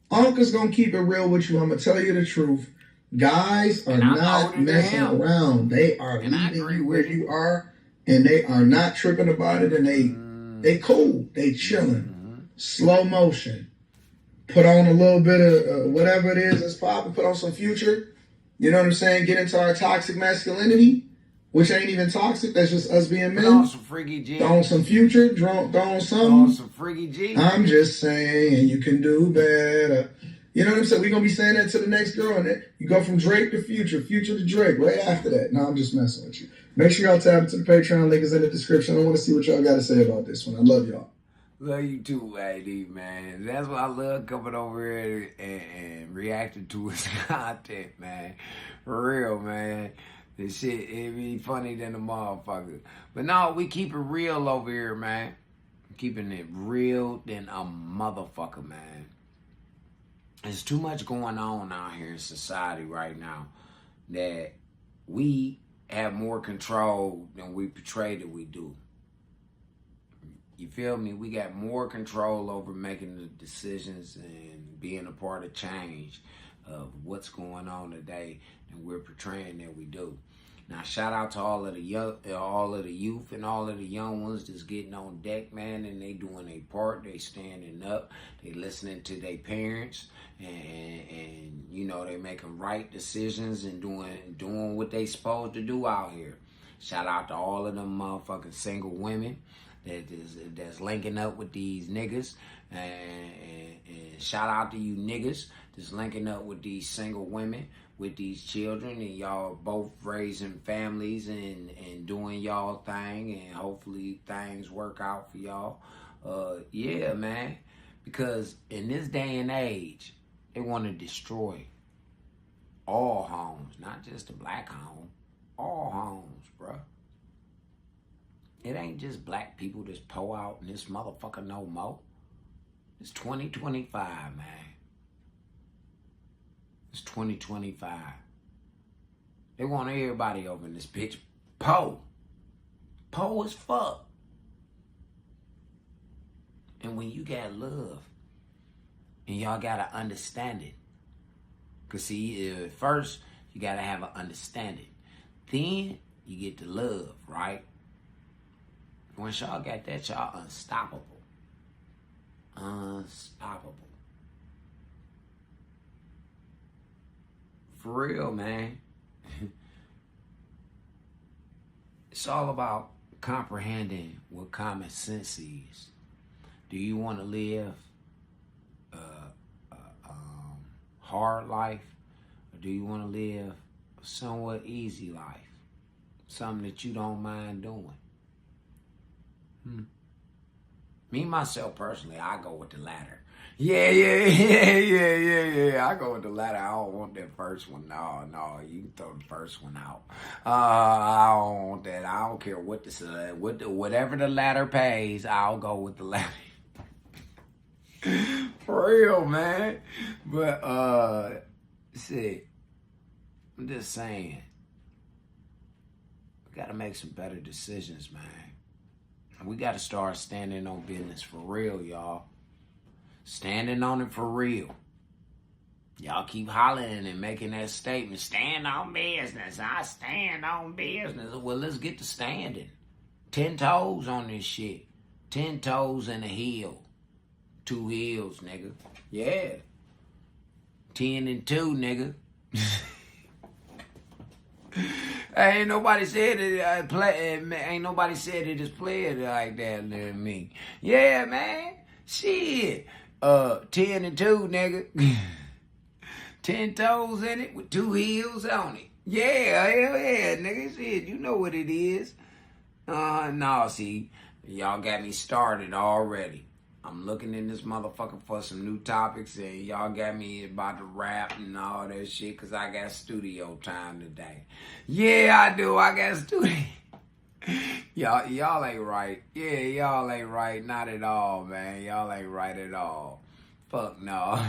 Uncle's gonna keep it real with you. I'm gonna tell you the truth. Guys are not messing around. They are leaving you where you are, and they are not tripping about it. And they cool. They chilling. Slow motion. Put on a little bit of whatever it is that's popping. Put on some Future. You know what I'm saying? Get into our toxic masculinity, which ain't even toxic. That's just us being men. Throw on some Freaky-G. Throw on some Future. Throw on something. Throw on some Freaky-G. I'm just saying you can do better. You know what I'm saying? We're going to be saying that to the next girl, and then you go from Drake to Future to Drake right after that. No, I'm just messing with you. Make sure y'all tap into the Patreon. Link is in the description. I want to see what y'all got to say about this one. I love y'all. Love you too, AD, man. That's why I love coming over here and reacting to his content, man. For real, man. This shit, it be funny than a motherfucker. But no, we keep it real over here, man. Keeping it real than a motherfucker, man. There's too much going on out here in society right now that we have more control than we portray that we do. You feel me? We got more control over making the decisions and being a part of change of what's going on today than we're portraying that we do. Now, shout out to all of the youth and all of the young ones that's getting on deck, man, and they doing their part. They standing up. They listening to their parents, and you know, they making right decisions and doing what they supposed to do out here. Shout out to all of them motherfucking single women that's linking up with these niggas, and shout out to you niggas that's linking up with these single women, with these children, and y'all both raising families and doing y'all thing, and hopefully things work out for y'all. Yeah, man, because in this day and age, they want to destroy all homes, not just the black home, all homes, bruh. It ain't just black people that's pour out in this motherfucker no more. It's 2025, man. It's 2025. They want everybody over in this bitch po as fuck. And when you got love, and y'all gotta understand it. Cause see, first you gotta have an understanding. Then you get the love, right? Once y'all got that, y'all unstoppable. Unstoppable. For real, man. It's all about comprehending what common sense is. Do you want to live a hard life, or do you want to live a somewhat easy life? Something that you don't mind doing. Me, myself, personally, I go with the latter. Yeah. I go with the latter. I don't want that first one. No, you can throw the first one out. I don't want that. I don't care what whatever the latter pays, I'll go with the latter. For real, man. But, see, I'm just saying, we gotta make some better decisions, man. We got to start standing on business for real, y'all. Standing on it for real. Y'all keep hollering and making that statement. Stand on business. I stand on business. Well, let's get to standing. 10 toes on this shit. 10 toes and a heel. 2 heels, nigga. Yeah. 10 and 2, nigga. Ain't nobody said it. Ain't nobody said it is playing like that than me. Yeah, man. Shit. 10 and 2, nigga. 10 toes in it with 2 heels on it. Yeah, hell yeah, nigga. Shit, you know what it is. No, see, y'all got me started already. I'm looking in this motherfucker for some new topics, and y'all got me about to rap and all that shit, because I got studio time today. Yeah, I do. I got studio. Y'all ain't right. Yeah, y'all ain't right. Not at all, man. Y'all ain't right at all. Fuck no.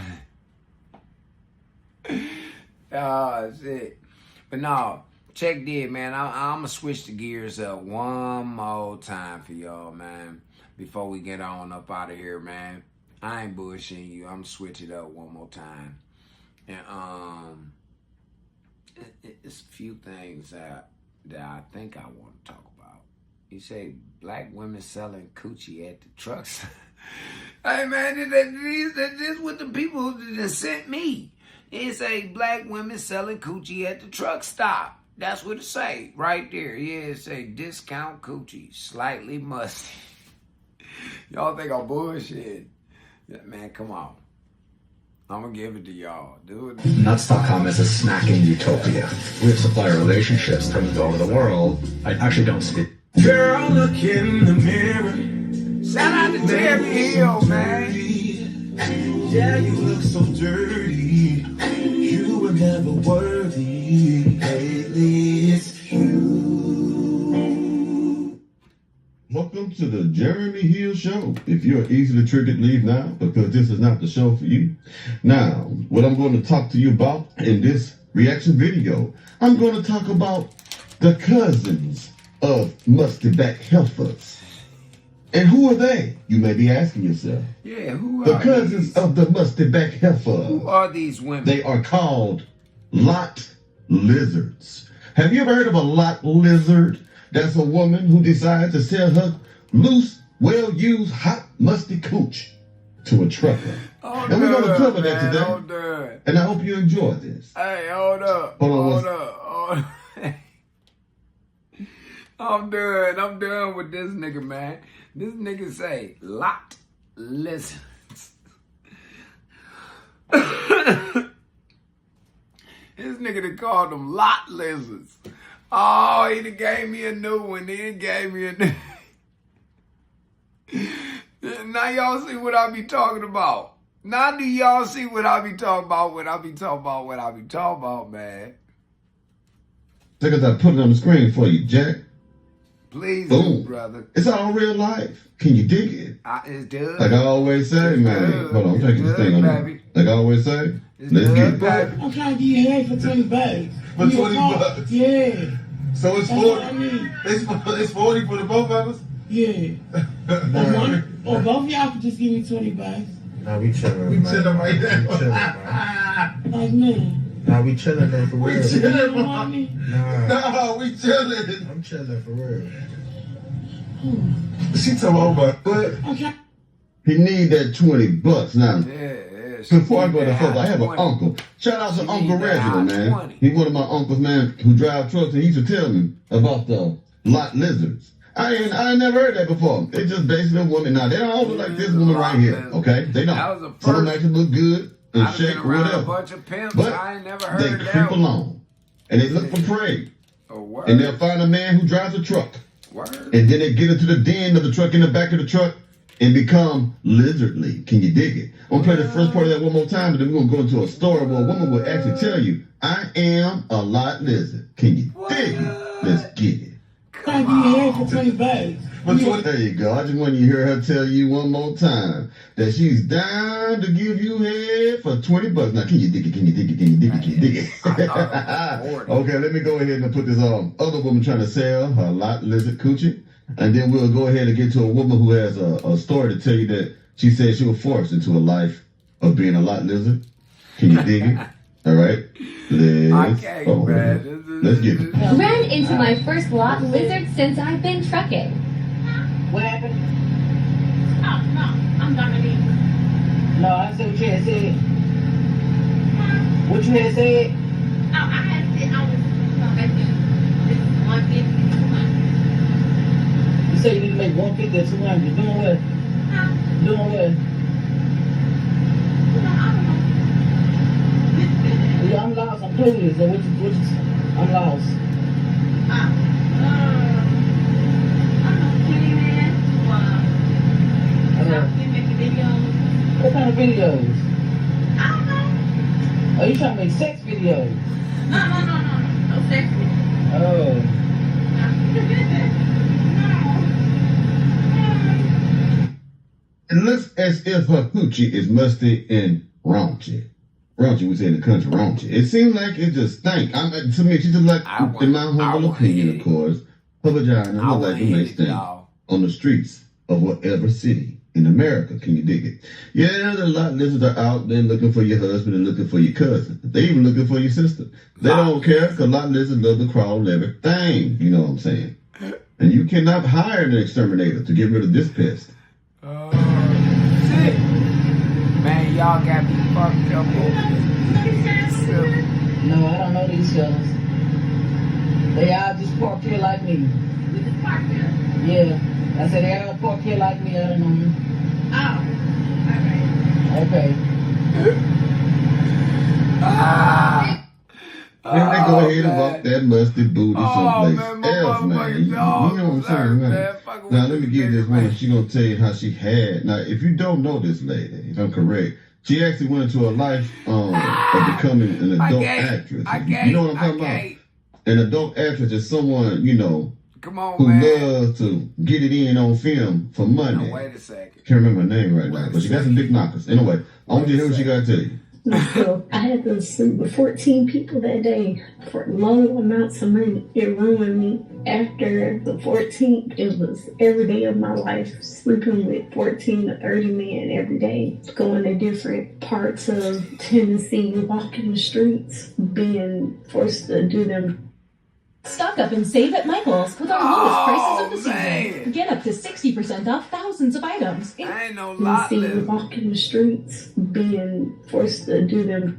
Oh, shit. But no, check this, man. I'm going to switch the gears up one more time for y'all, man. Before we get on up out of here, man. I ain't bullshitting you. I'm switch it up one more time. And it's a few things that I think I want to talk about. You say black women selling coochie at the trucks. Hey man, this what the people that sent me. It say black women selling coochie at the truck stop. That's what it say right there. Yeah, it say discount coochie, slightly musty. Y'all think I'm bullshit. Yeah, man, come on. I'm going to give it to y'all. Do it. Nuts.com is a smacking utopia. We have supplier relationships from all over the world. I actually don't speak. Girl, look in the mirror. Shout out to Terry Hill, man. Yeah, you look so dirty. You were never worthy. Lately, it's you. Look Welcome to the Jeremy Hill Show. If you're easily triggered, leave now, because this is not the show for you. Now, what I'm going to talk to you about in this reaction video, I'm going to talk about the cousins of musty-back heifers. And who are they? You may be asking yourself. Yeah, who are the cousins of the musty-back heifer? Who are these women? They are called lot lizards. Have you ever heard of a lot lizard? That's a woman who decides to sell her loose, well-used, hot, musty cooch to a trucker. And we're going to cover that today. And I hope you enjoy this. Hey, hold up. Hold up. I'm done with this nigga, man. This nigga say, lot lizards. This nigga done called them lot lizards. Oh, he done gave me a new one. Now y'all see what I be talking about. Now do y'all see what I be talking about, man? Look at that, put it on the screen for you, Jack. Please, boom, brother. It's all real life. Can you dig it? It's good. Like I always say, man. Hold on, I'm taking this thing on. Like I always say, let's get it. I'm trying to get your head for 20 bucks. For 20 bucks? Yeah. So it's 40. I mean. It's 40 for the both of us? Yeah. Or both of y'all could just give me 20 bucks. Nah, we chilling. We chilling right now. We chilling, like, man. Nah, we chilling though, for real. We chilling, Nah, we chilling. I'm chilling for real. She told me over, but okay. He need that $20 now. Before I go to further, I have an uncle. Shout out to Uncle Reginald, man. He's one of my uncles, man, who drive trucks, and he used to tell me about the lot lizards. I ain't never heard that before. It's just basically a woman. Now, they don't all look like this woman right here, okay? They don't. Some of them actually look good and shape or whatever. A bunch of pimps. But I ain't never heard they that creep one. along, and they look for prey. Word. And they'll find a man who drives a truck. Word. And then they get into the den of the truck, in the back of the truck, and become lizardly. Can you dig it? I'm going to play the first part of that one more time, and then we're going to go into a story where a woman will actually tell you, I am a lot lizard. Can you dig it? Let's get it. Trying to get your head for 20 bucks. There you go. I just want you to hear her tell you one more time that she's down to give you head for $20. Now, can you dig it? Can you dig it? Can you dig it? Can you dig it? Okay, let me go ahead and put this other woman trying to sell her lot lizard coochie. And then we'll go ahead and get to a woman who has a story to tell you that she said she was forced into a life of being a lot lizard. Can you dig it? All right. Let's get it. Ran into my first lot lizard since I've been trucking. What happened? Oh, no, I'm Dominique. No, I said what you had said. What you had said? Oh, I had said I was making this 150 to 200. You said you need to make 150 or 200. Doing what? Huh? Doing what? Yeah, I'm lost. I'm clueless. So I'm lost. What kind of videos? I don't know. Are you trying to make sex videos? No. No sex videos. Oh. It looks as if her coochie is musty and raunchy. Raunchy, we say in the country, raunchy. It seems like it just stank. To me, she just like, in my humble opinion, of course, her vagina look like it may stink on the streets of whatever city in America. Can you dig it? Yeah, a lot of lizards are out there looking for your husband and looking for your cousin. They even looking for your sister. They don't care, because a lot of lizards love to crawl on everything. You know what I'm saying? And you cannot hire an exterminator to get rid of this pest. Man, y'all got me fucked up over this. No, I don't know these fellas. They all just parked here like me. We just parked here? Yeah. I said they all parked here like me. I don't know. Oh, alright. Okay. Then they go ahead and walk that musty booty someplace else, man. You know what I'm saying, man? Now, let me give this one. She's going to tell you how she had. Now, if you don't know this lady, if I'm correct, she actually went into a life of becoming an adult actress. You know what I'm talking about? An adult actress is someone, Come on, who man. loves to get it in on film for money. Now, wait a second. Can't remember her name right now, but she got some big knockers. Anyway, I want you to hear what she got to tell you. So I had to sleep with 14 people that day for low amounts of money. It ruined me. After the 14th, it was every day of my life, sleeping with 14 to 30 men every day, going to different parts of Tennessee, walking the streets, being forced to do them. Stock up and save at Michael's with our lowest prices of the season. Get up to 60% off thousands of items. I ain't no lot left. Walking the streets, being forced to do them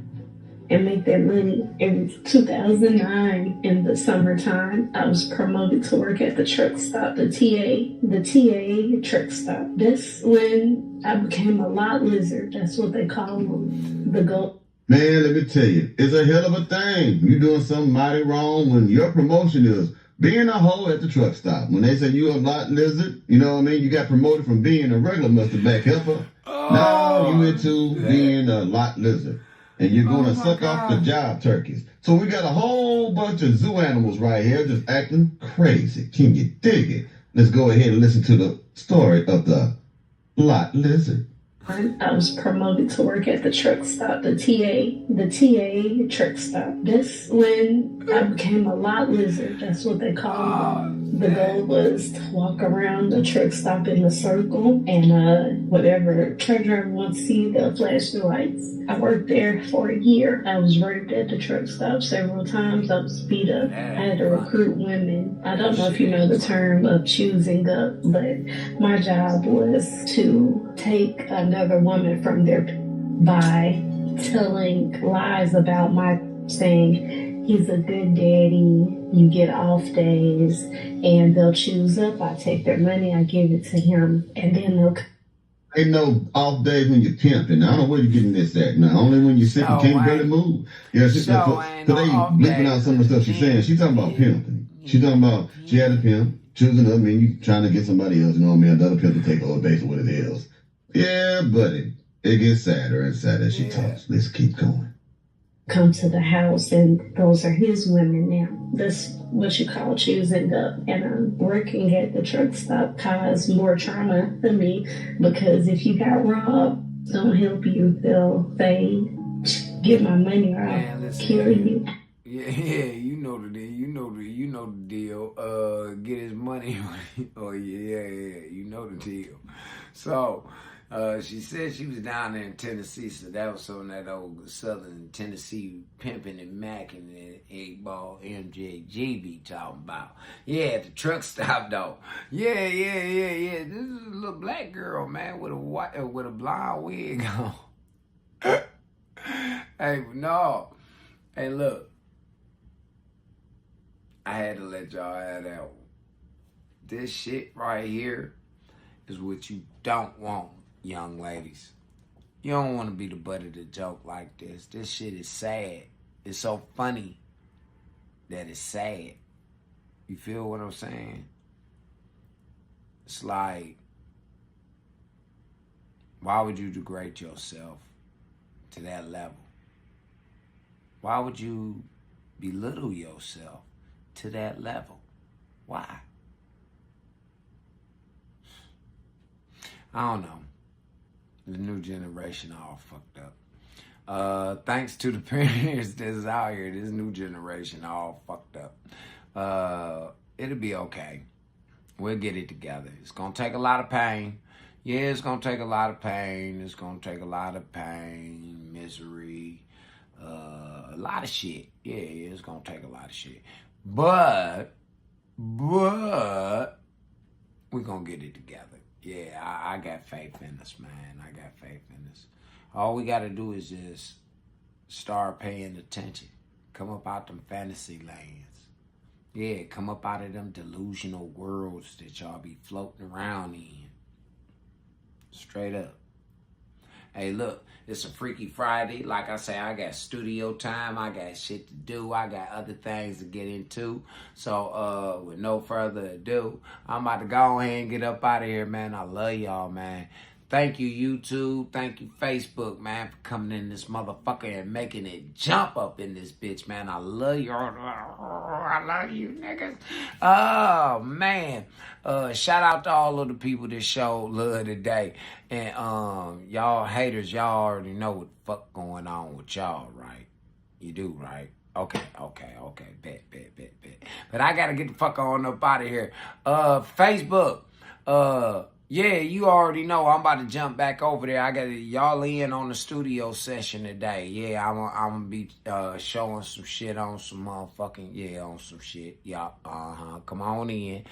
and make that money. In 2009, in the summertime, I was promoted to work at the truck stop, the TA truck stop. That's when I became a lot lizard. That's what they call them, the goat. Man, let me tell you, it's a hell of a thing. You're doing something mighty wrong when your promotion is being a hoe at the truck stop. When they say you're a lot lizard, you know what I mean? You got promoted from being a regular mustard back helper. Now you into being a lot lizard. And you're going to suck off the job turkeys. So we got a whole bunch of zoo animals right here just acting crazy. Can you dig it? Let's go ahead and listen to the story of the lot lizard. I was promoted to work at the truck stop, the TA truck stop. That's when I became a lot lizard. That's what they call them. The goal was to walk around the truck stop in a circle, and whatever truck driver wants to see, they'll flash the lights. I worked there for a year. I was raped at the truck stop several times. I was beat up. I had to recruit women. I don't know if you know the term of choosing up, but my job was to take another woman from there by telling lies about my saying he's a good daddy, you get off days, and they'll choose up. I take their money, I give it to him, and then they'll... Ain't no off days when you're pimping. I don't know where you're getting this at now. Only when you're sick and can't barely move. Yeah, so they bleeping out some of the stuff she's saying. She's talking about pimping. She's talking about she had a pimp, choosing up, mean you trying to get somebody else, you know what I mean? Another pimp to take over based on what it is. Yeah, buddy. It gets sadder and sadder as she talks. Let's keep going. Come to the house, and those are his women now. That's what you call choosing up. And working at the truck stop caused more trauma for me, because if you got robbed, don't help you. They'll say, get my money or I'll kill you. Yeah, you know the deal. You know the deal. Get his money. Oh yeah, you know the deal. So. She said she was down there in Tennessee, so that was some of that old Southern Tennessee pimping and macking and 8-ball MJG be talking about. Yeah, at the truck stop though. Yeah. This is a little black girl, man, with a blonde wig on. Hey, no. Hey, look. I had to let y'all have that one. This shit right here is what you don't want. Young ladies, you don't want to be the butt of the joke like this. This shit is sad. It's so funny that it's sad. You feel what I'm saying? It's like, why would you degrade yourself to that level? Why would you belittle yourself to that level? Why? I don't know. The new generation all fucked up. Thanks to the parents that's out here, this new generation all fucked up. It'll be okay. We'll get it together. It's gonna take a lot of pain. Yeah, it's gonna take a lot of pain. It's gonna take a lot of pain, misery, a lot of shit. Yeah, it's gonna take a lot of shit. But we're gonna get it together. Yeah, I got faith in us, man. I got faith in us. All we got to do is just start paying attention. Come up out them fantasy lands. Yeah, come up out of them delusional worlds that y'all be floating around in. Straight up. Hey, look, it's a Freaky Friday. Like I say, I got studio time. I got shit to do. I got other things to get into. So, with no further ado, I'm about to go ahead and get up out of here, man. I love y'all, man. Thank you, YouTube. Thank you, Facebook, man, for coming in this motherfucker and making it jump up in this bitch, man. I love you. I love you, niggas. Oh, man. Shout out to all of the people that showed love today. And y'all haters, y'all already know what the fuck going on with y'all, right? You do, right? Okay. Bet. But I gotta get the fuck on up out of here. Facebook. Yeah, you already know I'm about to jump back over there. I got y'all in on the studio session today. Yeah, I'm gonna be showing some shit on some motherfucking, on some shit. Yeah, come on in.